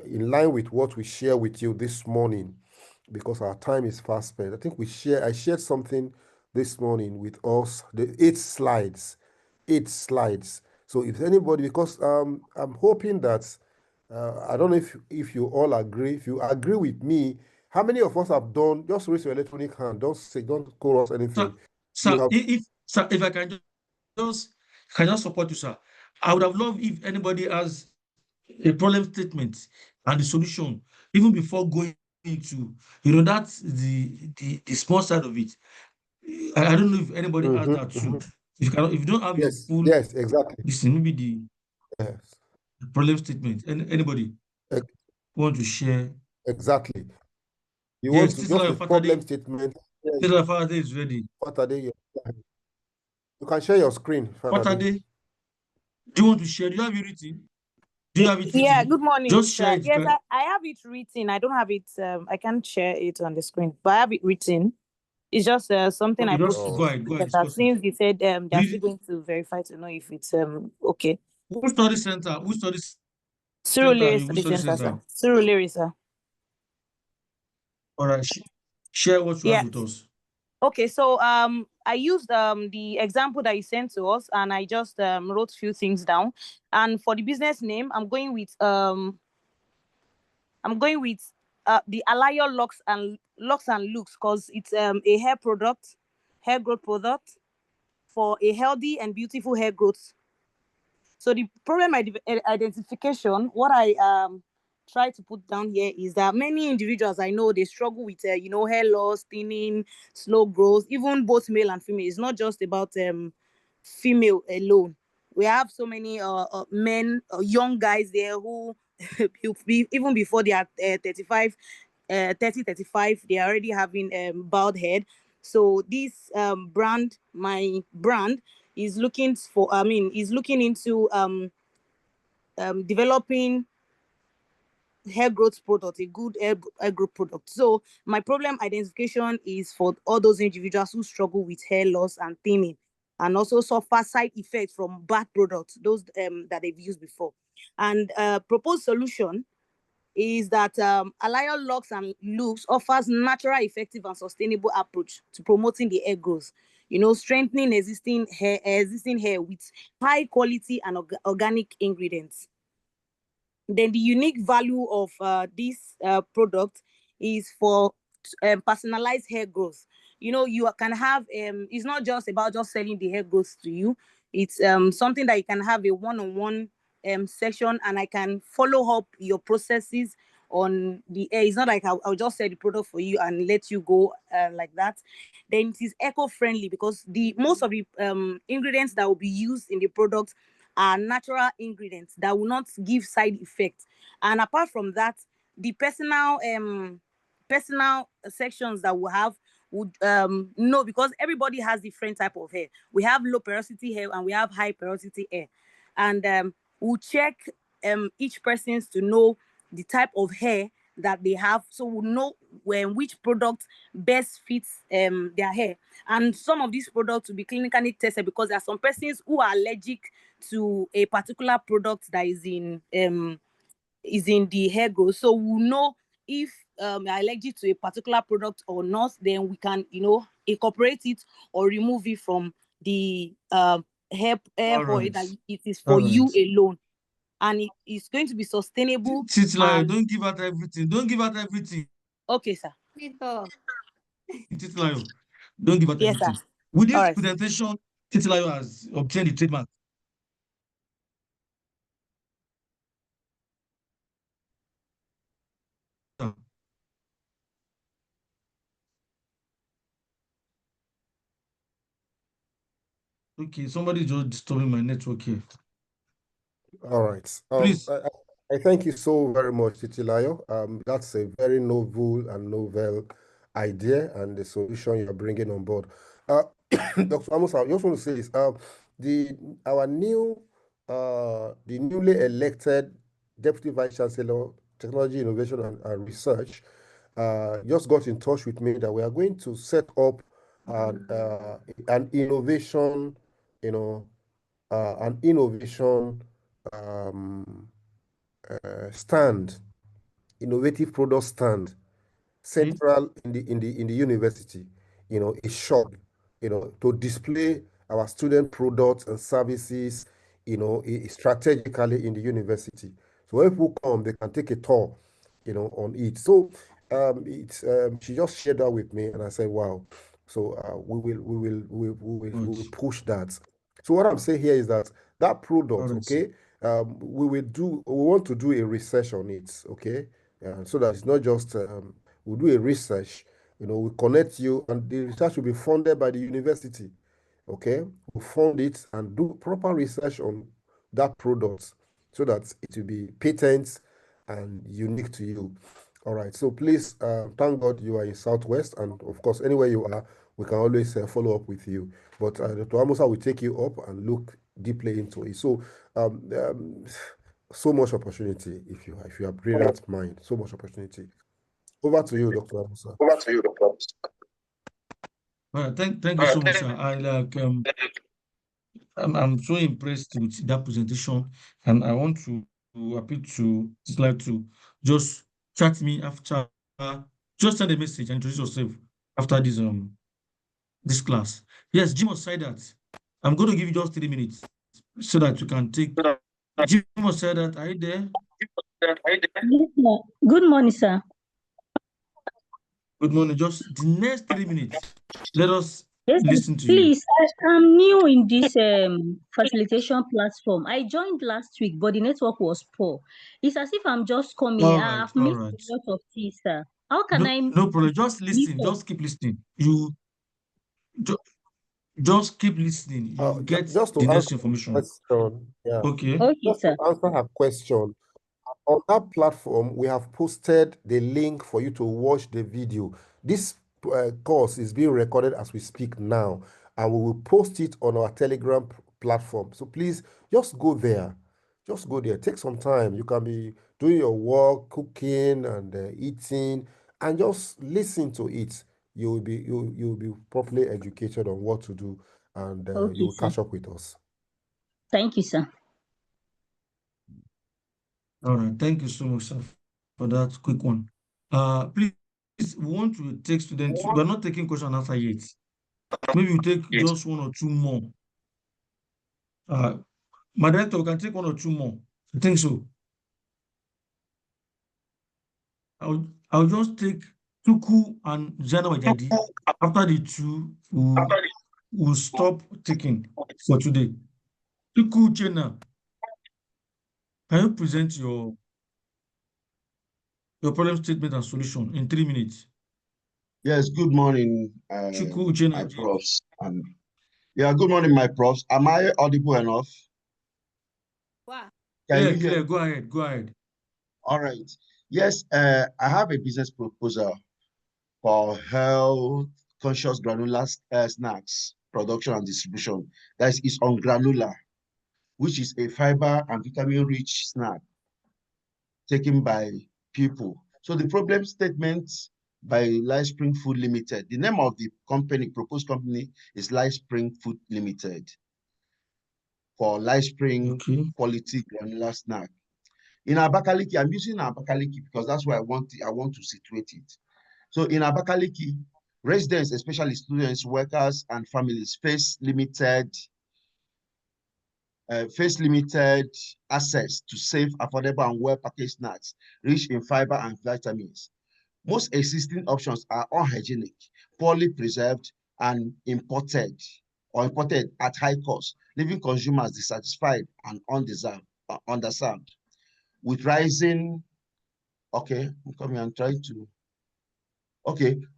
in line with what we share with you this morning, because our time is fast spent. I think I shared something this morning with us, the 8 slides. So if anybody, because I'm hoping that I don't know if you all agree. If you agree with me, how many of us have done? Just raise your electronic hand. Don't call us anything. Sir, if I can just support you, sir. I would have loved if anybody has a problem statement and the solution, even before going into, that's the small side of it. I don't know if anybody has that too. If you don't have the full, yes, exactly. listen, maybe the problem statement. Anybody want to share? Exactly. You Yes, want to just a problem statement. Father is ready. You can share your screen. Fatade, do you want to share? Do you have it written? Do you have it written? Yeah, good morning. Just share it. Yes, I have it written. I don't have it. I can't share it on the screen, but I have it written. It's just something I put. Go ahead. Since he said they're still going to verify to know if it's okay. Who study center? Who study Surulere center? Study Center, sir. Surulere, sir. All right. Share what you have with us. Okay, so I used the example that you sent to us, and I just wrote a few things down. And for the business name, I'm going with the Alayo Locks and Looks, because it's a hair growth product for a healthy and beautiful hair growth. So the problem identification, what I try to put down here is that many individuals I know, they struggle with hair loss, thinning, slow growth, even both male and female. It's not just about female alone. We have so many men, young guys there who even before they are 35, 35, they are already having bald head. So this my brand is looking into developing hair growth product, a good hair growth product. So my problem identification is for all those individuals who struggle with hair loss and thinning, and also suffer side effects from bad products, those that they've used before. And proposed solution is that Alayo Locks and Looks offers natural, effective, and sustainable approach to promoting the hair growth. Strengthening existing hair with high quality and organic ingredients. Then the unique value of this product is for personalized hair growth. You can have it's not just about just selling the hair growth to you. It's something that you can have a one-on-one session, and I can follow up your processes on the hair. It's not like I'll just sell the product for you and let you go like that. Then it is eco-friendly, because the most of the ingredients that will be used in the product are natural ingredients that will not give side effects. And apart from that, the personal sections that we have would know, because everybody has different type of hair. We have low porosity hair and we have high porosity hair, and we'll check each person's to know the type of hair that they have, so we'll know which product best fits their hair. And some of these products will be clinically tested, because there are some persons who are allergic to a particular product that is in is in the hair growth, so we'll know if are allergic to a particular product or not. Then we can, incorporate it or remove it from the hair All oil right. that it is All for you right. alone, and it's going to be sustainable. Titilayo, don't give out everything. Don't give out everything. Okay, sir. Titilayo, don't give out Yes, sir. everything. With All this right. presentation, Titilayo has obtained the trademark. Okay, somebody just disturbing my network here. All right. Please. I thank you so very much, Titilayo. That's a very novel idea and the solution you're bringing on board. Dr. Amos, I just want to say this. The newly elected Deputy Vice Chancellor, Technology, Innovation and Research, just got in touch with me that we are going to set up an innovation, stand, innovative product stand, central in the university, a shop, to display our student products and services, strategically in the university. So when people come, they can take a tour, on it. So she just shared that with me, and I said, wow. So we will push that. So what I'm saying here is that product, okay, we want to do a research on it, okay, so that it's not just we'll do a research, we connect you, and the research will be funded by the university, okay. We'll fund it and do proper research on that product so that it will be patent and unique to you. All right, so please, thank God you are in Southwest, and of course, anywhere you are, we can always follow up with you. But Dr. Amosa will take you up and look deeply into it. So, so much opportunity if you have brilliant mind. So much opportunity. Over to you, Dr. Amosa. Over to you, Dr. Well, thank you so much, sir. I'm so impressed with that presentation, and I want to appeal to just chat me after, just send a message and introduce yourself after this class. Yes, Jim said that. I'm going to give you just 3 minutes so that you can take. Jim said that. Are you there? Yes, sir. Good morning, sir. Good morning. Just the next 3 minutes. Let us Yes, listen to you. please. I'm new in this facilitation platform. I joined last week, but the network was poor. It's as if I'm just coming. All right, I've all missed right. a lot of things, sir. How can I? No problem. Just listen. Just keep listening. Just keep listening. You get Just to the answer next information. question, yeah. Okay. Okay, Just sir. to answer her question, on that platform, we have posted the link for you to watch the video. This course is being recorded as we speak now, and we will post it on our Telegram platform. So please just go there. Just go there. Take some time. You can be doing your work, cooking and eating, and just listen to it. You will be properly educated on what to do, and Okay, you will sir. catch up with us. Thank you, sir. All right. Thank you so much, sir, for that quick one. Please, we want to take students. We are not taking question and answer yet. Maybe we take just 1 or 2 more. My director, we can take 1 or 2 more. I think so. I'll just take Tuku and Jana Wajadi. After the two, we'll stop taking for today. Tuku Chena, can you present your problem statement and solution in 3 minutes? Yes, good morning, Chuku Chena. my profs. Yeah, good morning, my profs. Am I audible enough? Wow. Can you hear? Clear. Go ahead. Go ahead. All right. Yes, I have a business proposal for health conscious granular snacks production and distribution. That is on granular, which is a fiber and vitamin rich snack taken by people. So the problem statement by Livespring Food Limited, the name of the company, proposed company, is Livespring Food Limited for Livespring quality granular snack. In Abakaliki, I'm using Abakaliki because that's where I want to situate it. So in Abakaliki, residents, especially students, workers, and families, face limited access to safe, affordable, and well-packaged snacks rich in fiber and vitamins. Most existing options are unhygienic, poorly preserved, and imported at high cost, leaving consumers dissatisfied and underserved. With rising,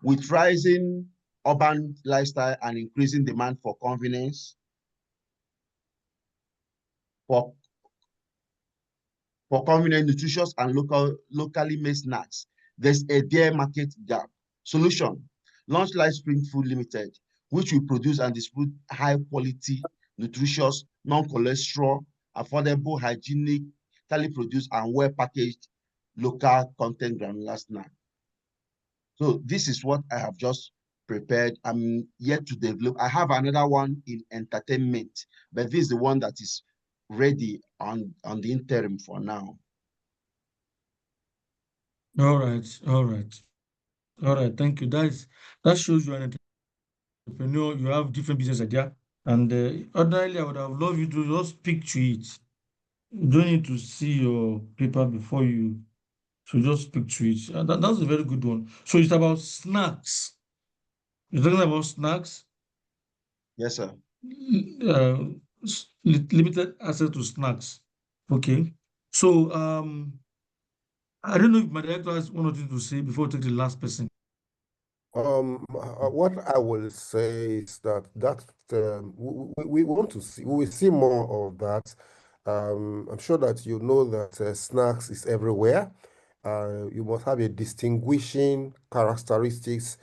with rising urban lifestyle and increasing demand for convenience, for convenient, nutritious, and locally made snacks, there's a bare market gap. Solution: launch Light Spring Food Limited, which will produce and distribute high quality, nutritious, non-cholesterol, affordable, hygienically produced, and well-packaged local content granular snack. So this is what I have just prepared. I'm yet to develop. I have another one in entertainment, but this is the one that is ready on the interim for now. All right. Thank you. That shows you're an entrepreneur. You have different business idea, and ordinarily I would have loved you to just speak to it. You don't need to see your paper before you. So just speak to it. That's a very good one. So it's about snacks. You're talking about snacks. Yes, sir. Limited access to snacks. Okay. So I don't know if my director has one or two to say before we take the last person. What I will say is that we want to see, we will see more of that. I'm sure that you know that snacks is everywhere. You must have a distinguishing characteristics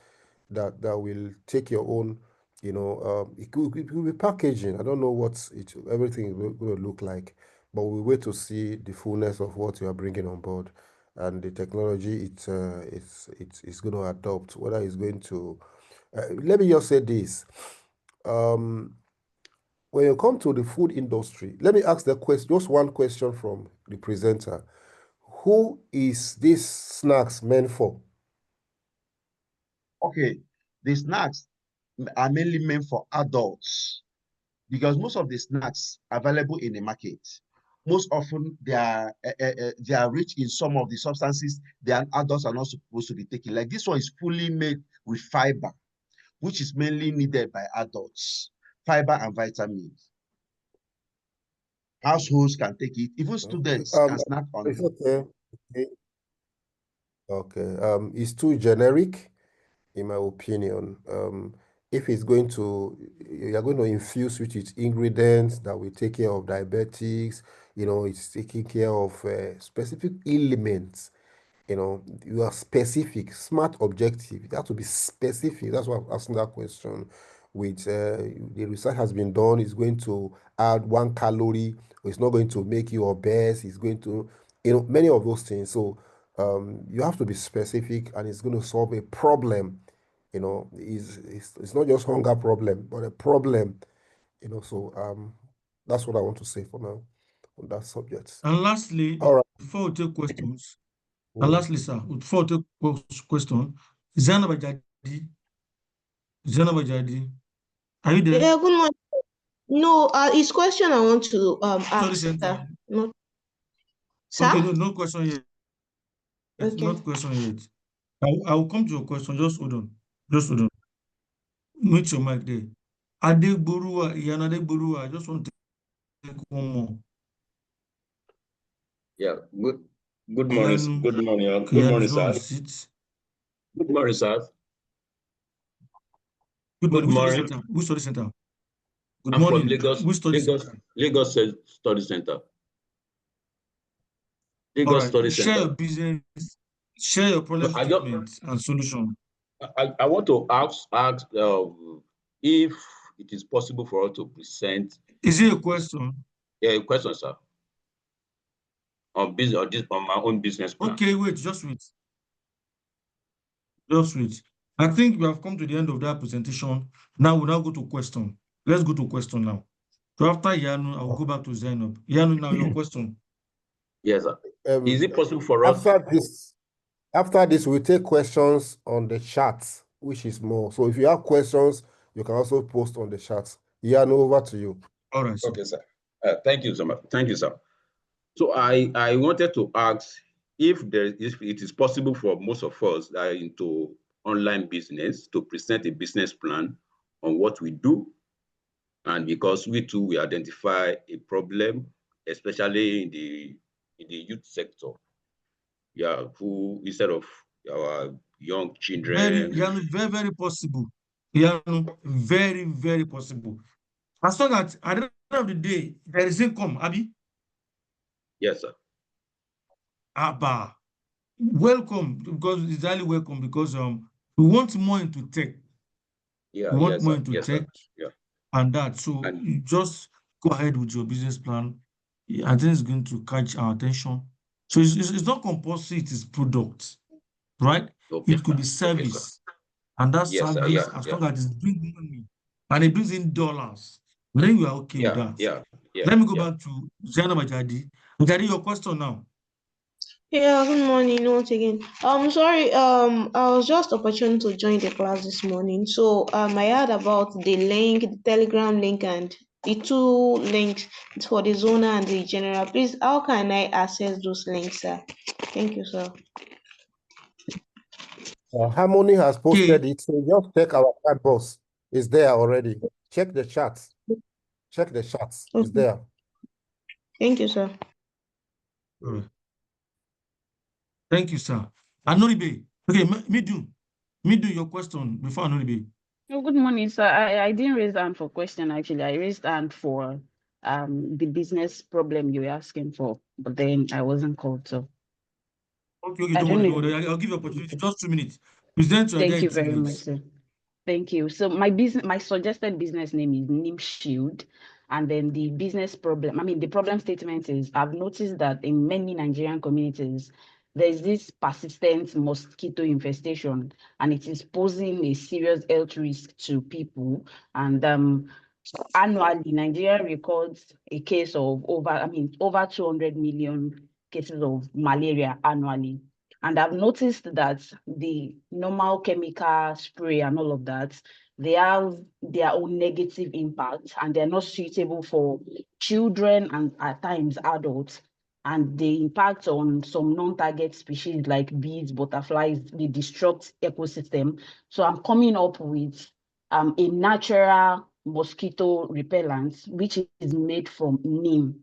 that will take your own, it could be packaging. I don't know what everything is going to look like, but we wait to see the fullness of what you are bringing on board. And the technology it's going to adopt, whether it's going to let me just say this. When you come to the food industry, let me ask the question, just one question from the presenter. Who is this snacks meant for? Okay, the snacks are mainly meant for adults because most of the snacks available in the market, most often they are rich in some of the substances that adults are not supposed to be taking. Like this one is fully made with fiber, which is mainly needed by adults. Fiber and vitamins. Households can take it. Even students can snack on it. Okay. It's too generic, in my opinion. If you're going to infuse with its ingredients that will take care of diabetics, it's taking care of specific elements. You are specific, smart, objective. You have to be specific. That's why I'm asking that question. Which the research has been done, is going to add 1 calorie, or it's not going to make you obese. It's going to, many of those things. So you have to be specific, and it's going to solve a problem. It's not just hunger problem, but a problem. So that's what I want to say for now on that subject. And lastly, All right. before we take questions, and lastly, sir, before we take question, Zainab Bajadi, are you there? Yeah, good morning. No, it's question I want to ask. No, sir? Okay, no question yet. Okay. Not question yet. I will come to your question. Just hold on. Mute your mic there. Iyana Adegboruwa, I just want to take one more. Yeah, good morning. Good morning. Good morning, sir. Good morning, sir. Good morning. Which study center? Good I'm morning. from Lagos. Lagos Study Center. Lagos Study Center. Share your business. Share your problem statement and solution. I want to ask if it is possible for us to present. Is it a question? Yeah, a question, sir. On my own business plan. Okay, wait, just wait. I think we have come to the end of that presentation. Now we'll now go to question. Let's go to question now. So after Yanu, I will go back to Zainab. Yanu, now your question. Yes, sir. Is it possible for us? After this, we'll take questions on the chat, which is more. So if you have questions, you can also post on the chat. Yeah, no, over to you. All right, sir. Okay, sir. Thank you so much. Thank you, sir. So I wanted to ask if it is possible for most of us that are into online business to present a business plan on what we do. And because we identify a problem, especially in the youth sector. Yeah, who instead of our young children. Very, very possible. Yeah, very, very possible. As long as at the end of the day, there is income, Abi. Yes, sir. Abba, welcome, because it's highly welcome, because we want more into tech. Yeah, we want yes, more sir. into Yes, tech, sir. Yeah. and that. So you just go ahead with your business plan. I think it's going to catch our attention. So it's not compulsory, it is product, right? Okay, It could be sir. Okay, service. And that yes, sir. Yeah, service, as long as it's bringing money and it brings in dollars, then you are okay with that. Yeah. Let me go back to Zainab Majadi. Majadi, your question now. Yeah, good morning once again. Sorry, I was just opportune to join the class this morning. So I heard about the link, the Telegram link, and the two links for the zona and the general. Please, how can I access those links, sir? Thank you, sir. Harmony has posted it, so just check our chat box. It's there already. Check the chat. Check the chat. Okay. It's there. Thank you, sir. All right. Thank you, sir. Anoribe. Okay, me do your question before Anoribe. Oh, good morning, sir. I didn't raise hand for question, actually. I raised hand for the business problem you were asking for, but then I wasn't called, so. Okay, don't worry. I'll give you opportunity. Just 2 minutes. Present your idea Thank in you 2 very much, minutes. sir. Thank you. So my suggested business name is Nim Shield, and then the business problem, the problem statement is, I've noticed that in many Nigerian communities, there's this persistent mosquito infestation, and it is posing a serious health risk to people. And annually, Nigeria records a case of over 200 million cases of malaria annually. And I've noticed that the normal chemical spray and all of that, they have their own negative impact, and they're not suitable for children and at times adults. And they impact on some non-target species like bees, butterflies, they disrupt ecosystem. So I'm coming up with a natural mosquito repellent, which is made from neem.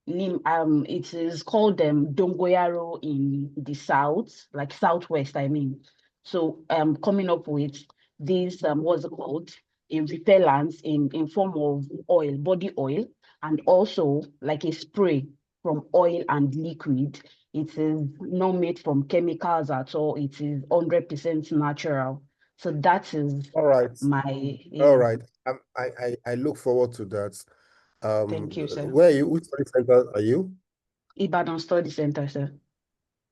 Neem, it is called dongoyaro in the south, like southwest, I mean. So coming up with this, what's it called? A repellent in form of oil, body oil, and also like a spray from oil and liquid. It is not made from chemicals at all. It is 100% natural. So that is All right. All right. I look forward to that. Thank you, sir. Where are you? Which study center are you? Ibadan Study Center, sir.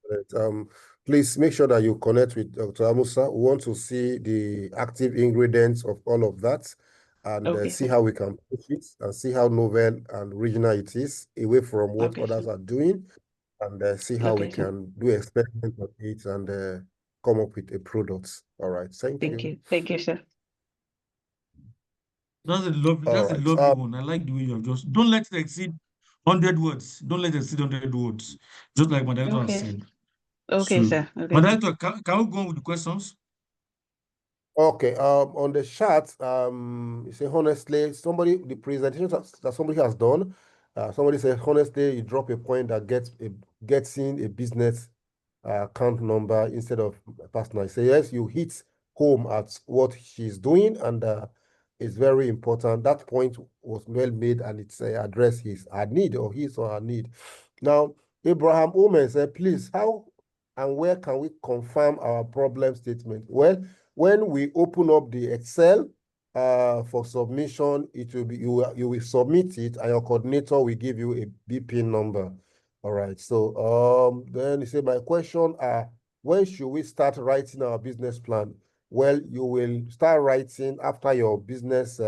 Right. Please make sure that you connect with Dr. Amusa. We want to see the active ingredients of all of that, and see how we can push it and see how novel and original it is, away from what others are doing, and see how we can do experiments on it and come up with a product. All right. Thank you. Thank you, sir. That's a lovely one. I like the way you have just, don't let it exceed 100 words. Don't let it exceed 100 words. Just like my director has said. Okay, So, sir. Okay. My director, can we go on with the questions? Okay. On the chat, you say honestly, the presentation that somebody has done, somebody said honestly, you drop a point that gets in a business account number instead of personal. Say yes, you hit home at what she's doing, and it's very important. That point was well made, and it's addressed her need, or his or her need. Now, Abraham Omen said, please, how and where can we confirm our problem statement? Well, when we open up the Excel for submission, it will be you will submit it, and your coordinator will give you a BP number. All right. So then you say, my question when should we start writing our business plan? Well, you will start writing after your business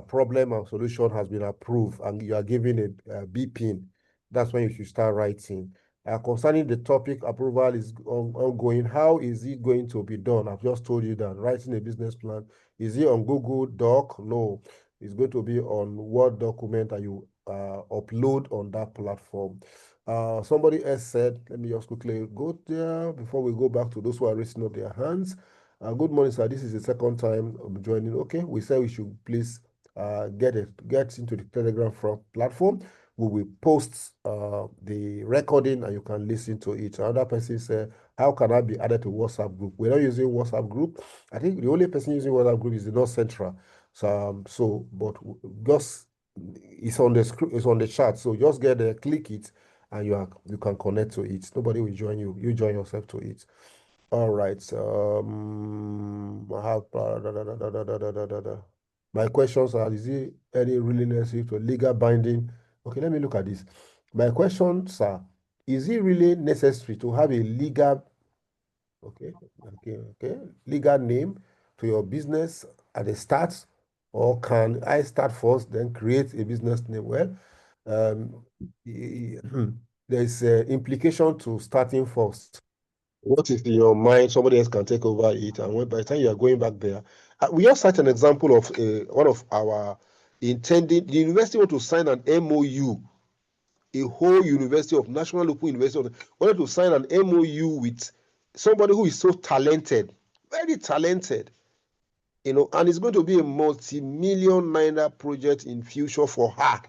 problem and solution has been approved and you are given a BPIN. That's when you should start writing. Concerning the topic, approval is ongoing. How is it going to be done? I've just told you that. Writing a business plan. Is it on Google Doc? No. It's going to be on Word document that you upload on that platform. Somebody else said, let me just quickly go there before we go back to those who are raising up their hands. Good morning, sir. This is the second time I'm joining. Okay, we said we should please get into the Telegram platform. We will post the recording and you can listen to it. Another person said, how can I be added to WhatsApp group? We're not using WhatsApp group. I think the only person using WhatsApp group is the North Central. But just it's on the screen, it's on the chat. So just get there, click it, and you can connect to it. Nobody will join you. You join yourself to it. All right. I have my questions are: is it any really necessary to legal binding? Okay, let me look at this. My questions are: is it really necessary to have a legal, legal name to your business at the start, or can I start first, then create a business name? Well, there is implication to starting first. What is in your mind? Somebody else can take over it, and by the time you are going back there, we just cite an example of one of our intending. The university want to sign an MOU. A whole university of National Open University wanted to sign an MOU with somebody who is so talented, very talented, and it's going to be a multi-million naira project in future for her.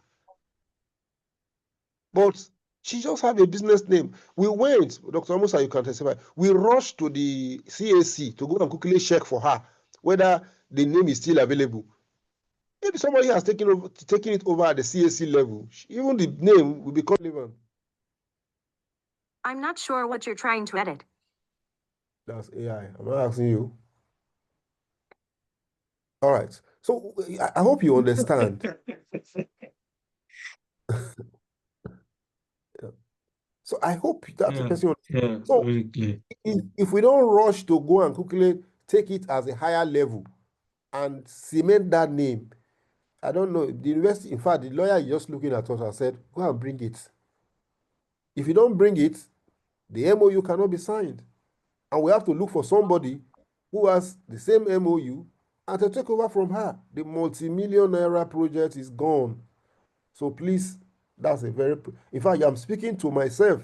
But she just had a business name. We went, Dr. Musa, you can testify. We rushed to the CAC to go and quickly check for her whether the name is still available. Maybe somebody has taken it over at the CAC level. Even the name will become relevant. I'm not sure what you're trying to edit. That's AI. I'm not asking you. All right. So I hope you understand. So I hope that's the person. Yeah, So very clear. if we don't rush to go and quickly take it as a higher level and cement that name, I don't know. The university, in fact, the lawyer is just looking at us and said, go and bring it. If you don't bring it, the MOU cannot be signed. And we have to look for somebody who has the same MOU and to take over from her. The multi-million naira project is gone. So please, that's a very, in fact, I'm speaking to myself.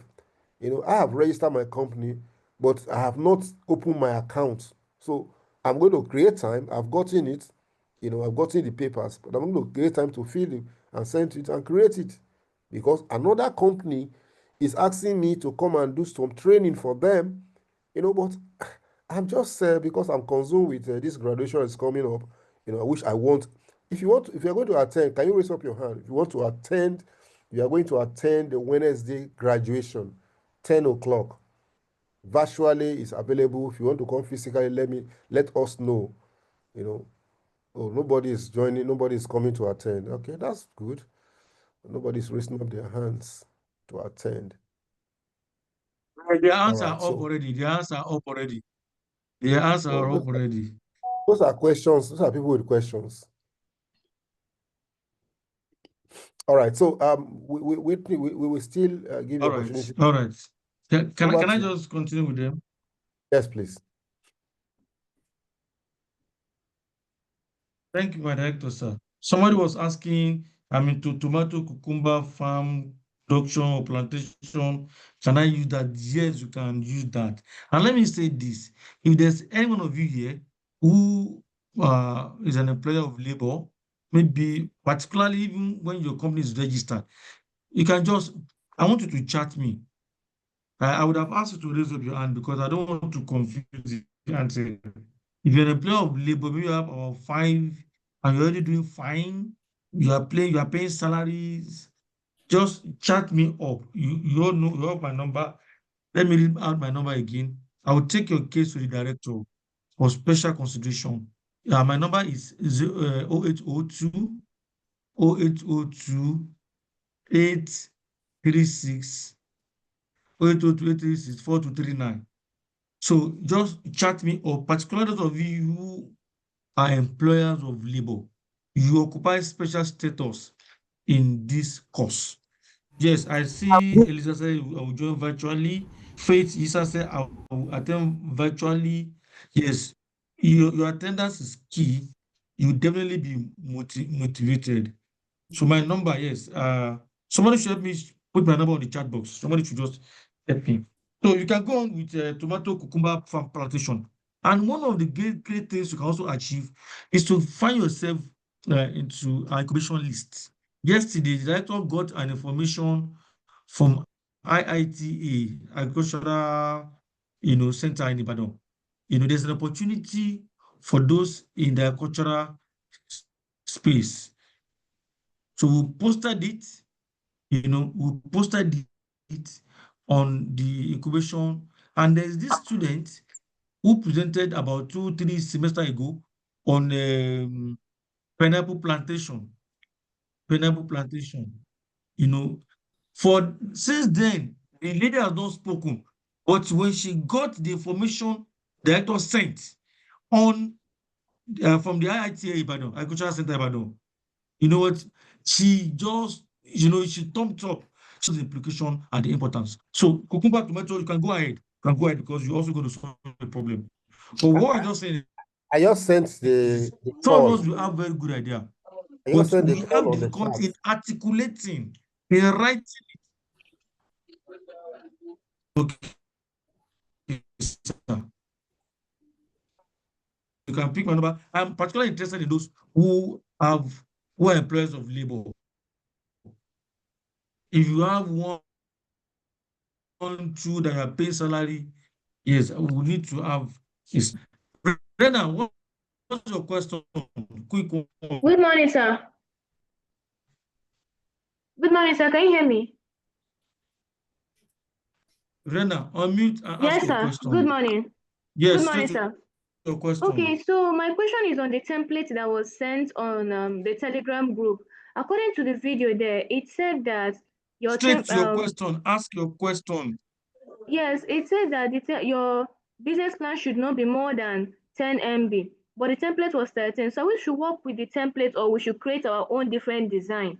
I have registered my company, but I have not opened my account. So I'm going to create time. I've gotten it. I've gotten the papers, but I'm going to create time to fill it and send it and create it. Because another company is asking me to come and do some training for them, but I'm just because I'm consumed with this graduation is coming up, which I want. If you're going to attend, can you raise up your hand? If you want to attend, you are going to attend the Wednesday graduation, 10 o'clock. Virtually is available. If you want to come physically, let us know. Oh, nobody is joining, nobody is coming to attend. Okay, that's good. Nobody's raising up their hands to attend. The hands are up already. The hands are up already. The hands are up already. Those are questions. Those are people with questions. All right. So we will still give you opportunity. All right. Can I just continue with them? Yes, please. Thank you, my director, sir. Somebody was asking, to tomato, cucumber farm, production or plantation. Can I use that? Yes, you can use that. And let me say this. If there's any one of you here who is an employer of labor, maybe particularly even when your company is registered, you can I want you to chat me. I would have asked you to raise up your hand because I don't want to confuse the answer. If you're an employer of labor, maybe you have about 5 and you're already doing fine, you are paying salaries, just chat me up. You all know, you have my number. Let me read out my number again. I will take your case to the director for special consideration. My number is 0802 0802 836 0802 836 4239. So just chat me up, particularly those of you who are employers of labor. You occupy special status in this course. Yes, I see Elisa said I will join virtually. Faith Isa said I will attend virtually. Yes, your attendance is key. You definitely be motivated. So my number, yes. Somebody should help me put my number on the chat box. Somebody should just help me. So you can go on with tomato cucumber farm plantation. And one of the great things you can also achieve is to find yourself into an incubation list. Yesterday, the director got an information from IITA, Agricultural, Center in Ibadan. There's an opportunity for those in the agricultural space. So we posted it on the incubation, and there's this student who presented about 2-3 semesters ago on pineapple plantation. Pineapple plantation. For since then, the lady has not spoken. But when she got the information the director sent on from the IITA Ibadan, Agricultural Center Ibadan, you know what? She just, she thumbed up the implication and the importance. So cucumber, tomato, you can go ahead. You can go ahead because you're also going to solve the problem. But what I'm just saying, I just sent the some of us call. will have very good idea, I just but sent the we call have on the difficulty in chat. articulating, in writing. Okay, sir. You can pick my number. I'm particularly interested in those who are employers of labor. If you have one, two that are paying salary, yes, we need to have this. Rena, what's your question? Quick one. Good morning, sir. Good morning, sir. Can you hear me? Rena, unmute and ask Yes, your sir. Good question. morning. Yes, Good morning, straight to sir. your question. Okay, so my question is on the template that was sent on the Telegram group. According to the video there, it said that your Straight to your question. Ask your question. yes, it said that your business plan should not be more than 10 MB, but the template was 13. So we should work with the template or we should create our own different design.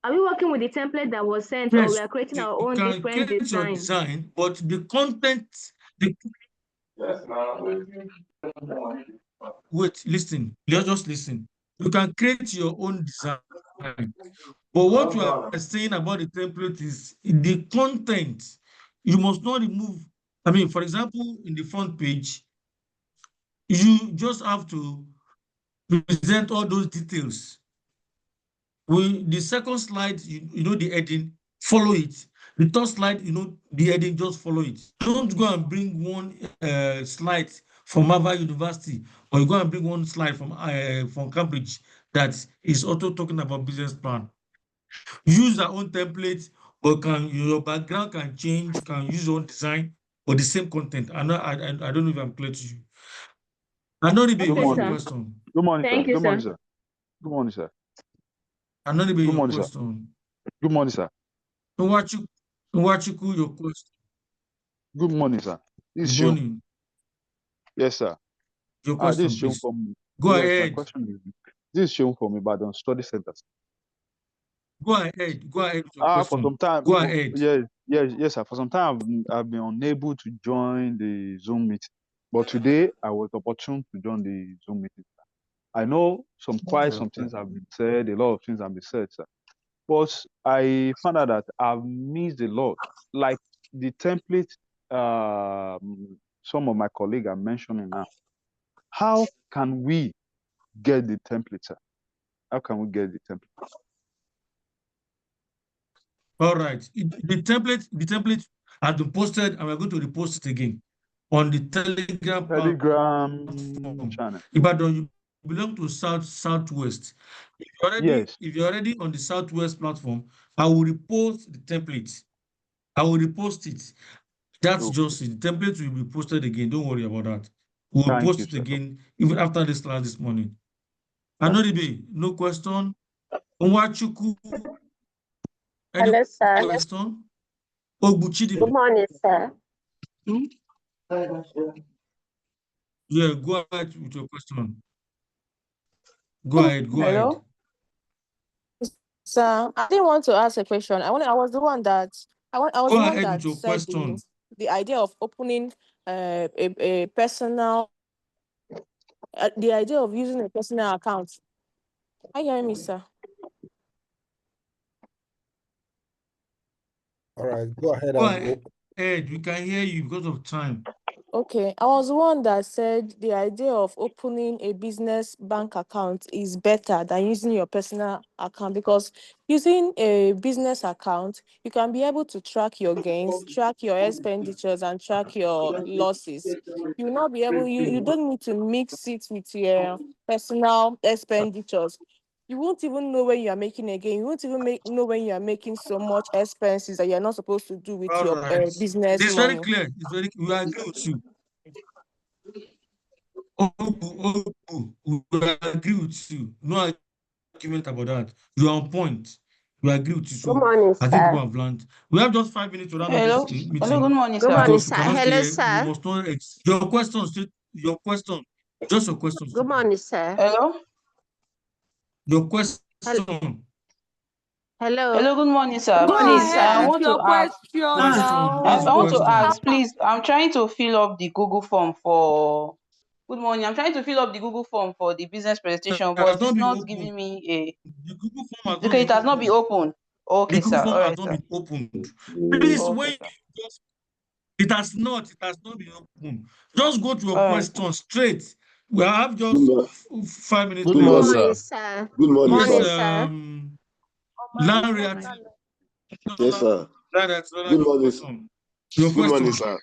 Are we working with the template that was sent or we Yes, are creating you our own can different create your design? design, but the content, wait, listen. Just listen. You can create your own design. But what you are saying about the template is the content. You must not remove. I mean, for example, in the front page, you just have to present all those details. The second slide, you know the heading, follow it. The third slide, the heading, just follow it. Don't go and bring one slide from Harvard University, or you go and bring one slide from Cambridge that is also talking about business plan. Use your own template, but your background can change, can use your own design, but the same content. I don't know if I'm clear to you. I know Okay, what's your sir. question? Good morning, Thank sir. you, Good morning, sir. sir. Good morning, sir. I know Good your morning, sir. question. Good morning, sir. Nwachuku, your question. Good morning, sir. This Good is Seun. morning. Yes, sir. Your This question, is Seun please. from. Go Yes, my ahead. question is. This is Seun from Ibadan Study Center. Go ahead. Go ahead with your question. For some time. Go ahead. Yes, sir. For some time, I've been unable to join the Zoom meeting, but today I was opportune to join the Zoom meeting. I know some things have been said, a lot of things have been said, sir. But I found out that I've missed a lot. Like the template, some of my colleagues are mentioning now. How can we get the template, sir? How can we get the template? All right. The template has been posted, and we're going to repost it again on the Telegram platform. Channel. Ibadan, you belong to Southwest. Yes. If you're already on the Southwest platform, I will repost the template. I will repost it. That's just it. The template will be posted again. Don't worry about that. We'll Thank post you, it sir. again even after this class this morning. Anodibe, no question. Nwachuku, any Hello, sir. question? Ogbuchidi. Good morning, sir. Yeah, go ahead with your question. Go ahead. Hello. So I didn't want to ask a question. I was the one that Go ahead with your said question. the idea of opening a personal the idea of using a personal account. Are you hearing me, sir? All right, go ahead Go and ahead. We can hear you because of time. Okay, I was the one that said the idea of opening a business bank account is better than using your personal account, because using a business account, you can be able to track your gains, track your expenditures, and track your losses. You will not be able, you don't need to mix it with your personal expenditures. You won't even know when you are making a gain. You won't even know when you are making so much expenses that you're not supposed to do with All your right. business It's very money. clear. We agree with you. We agree with you. No argument about that. You are on point. We agree with you. So Good morning, I think sir. we have learned. We have just 5 minutes to round up Hello. this meeting. Hello. Good morning, Good sir. morning, Because we sir. cannot Hello, stay. We sir. must not. Your question. Just your question. Good morning, sir. Hello. Your question. Hello. Hello. Good morning, sir. Go Please, ahead I with want your to ask. question Question. I What's now. the want to question? ask, please. I'm trying to fill up the Google form for. Good morning. I'm trying to fill up the Google form for the business presentation, It but has not it's been not opened. giving me a. The Google form has not Okay, been it has not been opened. opened. Okay, The Google sir. form All has right, not sir. been opened. Please, when Okay, you sir. just it has not been opened. Just go to your All right, sir. question straight. We have just 5 minutes Good left. morning, sir. Good morning, Yes, Morning, sir. sir. Yes, sir. Good morning, sir. Your Good morning, question. sir.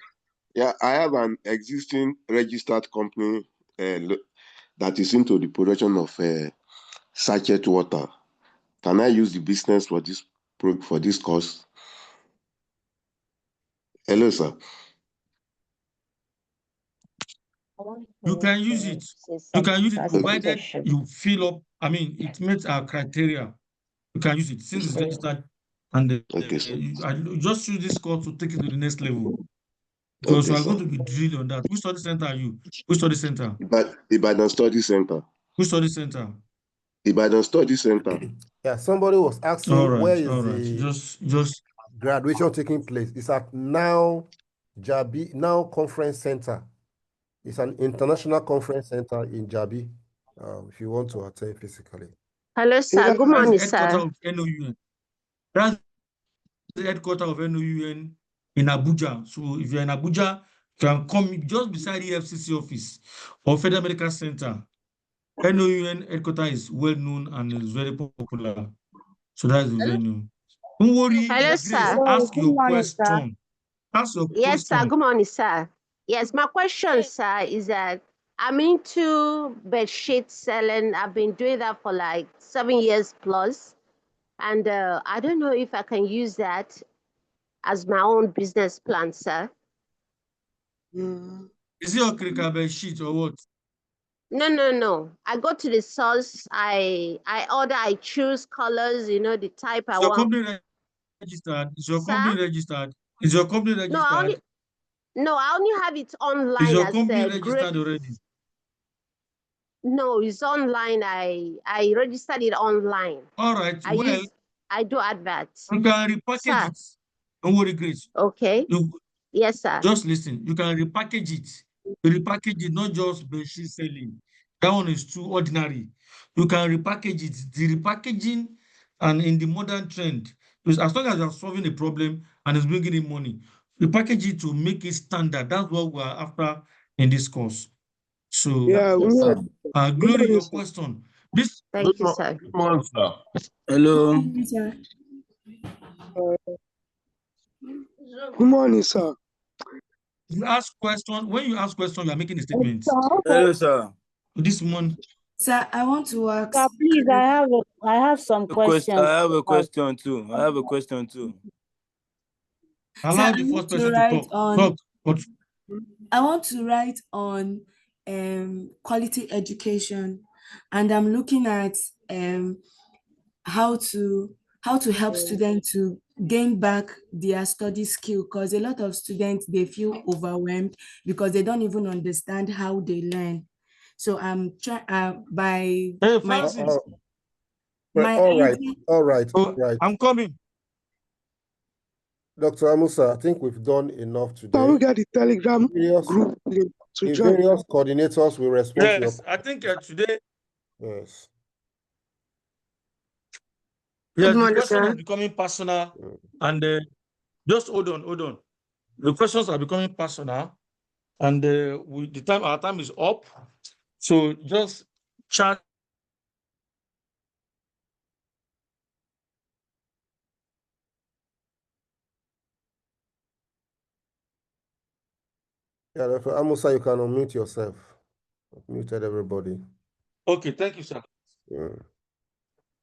Yeah, I have an existing registered company that is into the production of sachet water. Can I use the business for this course? Hello, sir. You can use it. You can use it provided you fill up. I mean, it meets our criteria. You can use it since it's registered, and Okay, sir. you just use this course to take it to the next level. Because Okay, you are sir. going to be drilled on that. Which study center are you? Which study center? Ibadan Study Center. Which study center? Ibadan Study Center. Yeah, somebody was All asking where right, is all right. the Just graduation taking place? It's at Now Conference Center. It's an international conference center in Jabi. If you want to attend physically. Hello, sir. Good that's morning, the headquarters sir. of NOUN. That's the headquarters of NOUN in Abuja. So if you're in Abuja, you can come just beside the FCC office or Federal Medical Center. NOUN headquarters is well known and is very popular. So that's the venue. Don't worry, Hello, Grace. sir. Ask your Morning, sir. question. Ask your Yes, sir. question. Good morning, sir. Yes, my question, sir, is that I'm into bed sheet selling. I've been doing that for like 7 years plus. And I don't know if I can use that as my own business plan, sir. Is it your critical sheet or what? No. I go to the source. I order. I choose colors. The type I Is your want. company registered? Is your Sir? company registered? Is your company No, registered? I only have it Is online your as company a registered already? No, it's online. I registered it online. All right. I do adverts. You can repackage Sir. it. Don't worry, Grace. Okay. Yes, sir. Just listen. You can repackage it. You repackage it, not just bedsheet selling. That one is too ordinary. You can repackage it. The repackaging and in the modern trend, because as long as you're solving a problem and it's bringing in money, repackage it to make it standard. That's what we're after in this course. So, Glory, your question. Thank you, sir. Good morning, sir. Hello. Good morning, sir. You ask question. When you ask question, you are making a statement. Hello, sir. This one. Sir, I want to ask. Sir, please, I have some questions. I have a question too. Allow the first person to talk. I want to write on quality education, and I'm looking at how to help students to gain back their study skill, because a lot of students, they feel overwhelmed because they don't even understand how they learn. So I'm trying by Hey, Francis. My all right, ID. all right, Oh, right. I'm coming. Dr. Amusa, I think we've done enough Can today. we get the Telegram Various, group link to the join? various coordinators will respond to your Yes, I think today, yes. yes, Good the morning, questions are sir. becoming personal, and just hold on. The questions are becoming personal, and our time is up. So just chat. Yeah, Dr. Amusa, you can unmute yourself. I've muted everybody. Okay, thank you, sir. Yeah.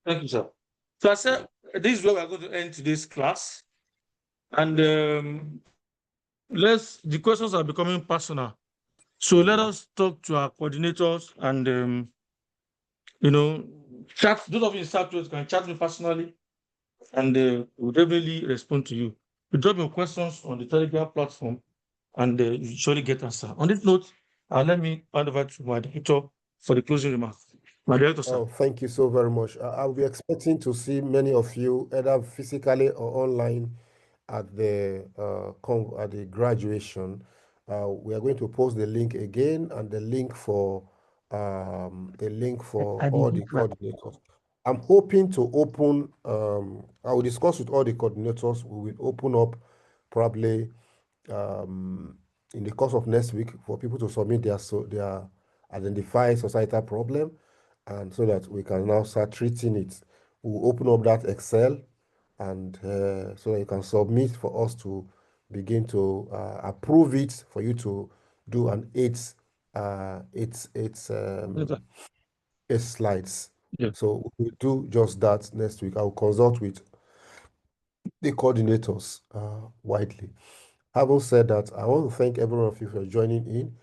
Thank you, sir. So I said this is where we are going to end today's class, and the questions are becoming personal. So let us talk to our coordinators and chat. Those of you in Southwest can chat me personally, and we'll definitely respond to you. You drop your questions on the Telegram platform, and you surely get answer. On this note, let me hand over to my director for the closing remarks. My director, sir. Oh, thank you so very much. I'll be expecting to see many of you either physically or online at the graduation. We are going to post the link again and the link for all the coordinators. I'm hoping to open. I will discuss with all the coordinators. We will open up probably in the course of next week for people to submit their identified societal problem, and so that we can now start treating it. We'll open up that Excel, and so that you can submit for us to begin to approve it for you to do an eight slides. Yeah. So we'll do just that next week. I'll consult with the coordinators widely. Having said that, I want to thank every one of you for joining in.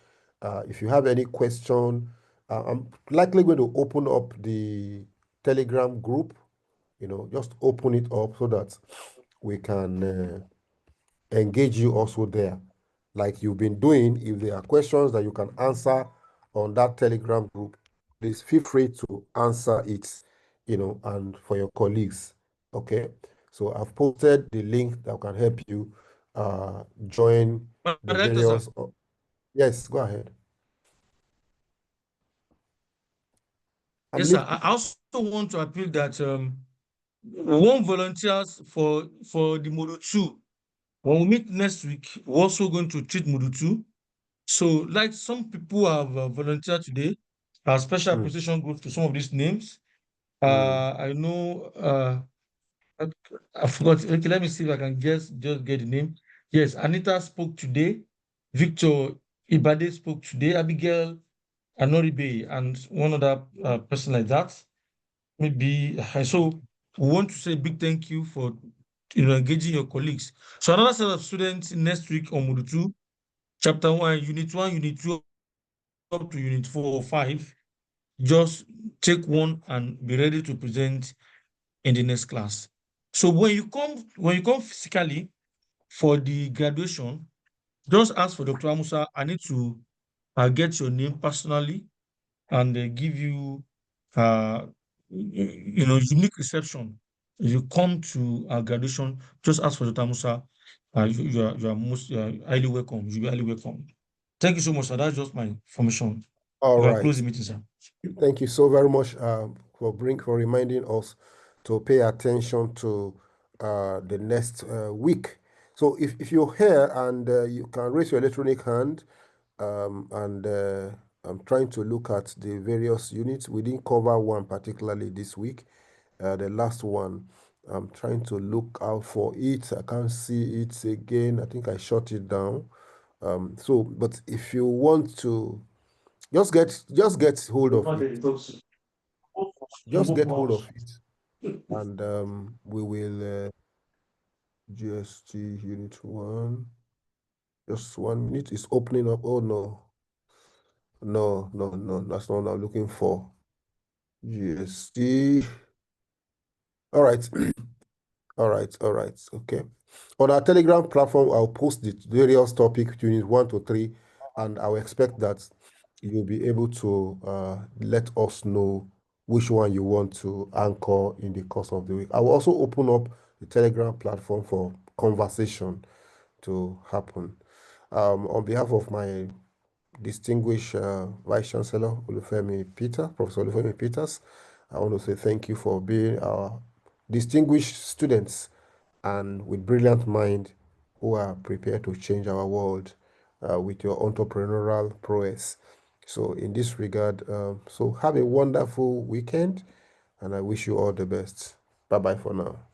If you have any question, I'm likely going to open up the Telegram group. Just open it up so that we can engage you also there, like you've been doing. If there are questions that you can answer on that Telegram group, please feel free to answer it, and for your colleagues. Okay. So I've posted the link that can help you join My the director, sir. various. Yes, go ahead. Yes, sir. I also want to appeal that we want volunteers for the Module 2. When we meet next week, we're also going to treat Module 2. So, like some people have volunteered today, our special appreciation goes to some of these names. I know, I forgot. Okay, let me see if I can just get the name. Yes, Anita spoke today. Victor Ibade spoke today. Abigail Anoribe and one other person like that. Maybe so we want to say a big thank you for engaging your colleagues. So another set of students next week on Module 2, Chapter 1, Unit 1, Unit 2 up to Unit 4 or 5. Just take one and be ready to present in the next class. So when you come physically for the graduation, just ask for Dr. Amusa. I need to get your name personally and give you unique reception. If you come to our graduation, just ask for Dr. Musa. You are highly welcome. You'll be highly welcome. Thank you so much, sir. That's just my information. All You can right. close the meeting, sir. Thank you so very much for reminding us to pay attention to the next week. So if you're here and you can raise your electronic hand, and I'm trying to look at the various units. We didn't cover one particularly this week. The last one, I'm trying to look out for it. I can't see it again. I think I shut it down. But if you want to just get hold of it. Just get hold of it, and we will GST unit 1. Just 1 minute. It's opening up. Oh no, that's not what I'm looking for. GST. All right. All right. Okay. On our Telegram platform, I'll post the various topic unit 1 to 3, and I'll expect that you'll be able to let us know which one you want to anchor in the course of the week. I will also open up the Telegram platform for conversation to happen. On behalf of my distinguished Vice Chancellor Professor Olufemi Peters, I want to say thank you for being our distinguished students and with brilliant mind who are prepared to change our world with your entrepreneurial prowess. So in this regard, so have a wonderful weekend, and I wish you all the best. Bye-bye for now.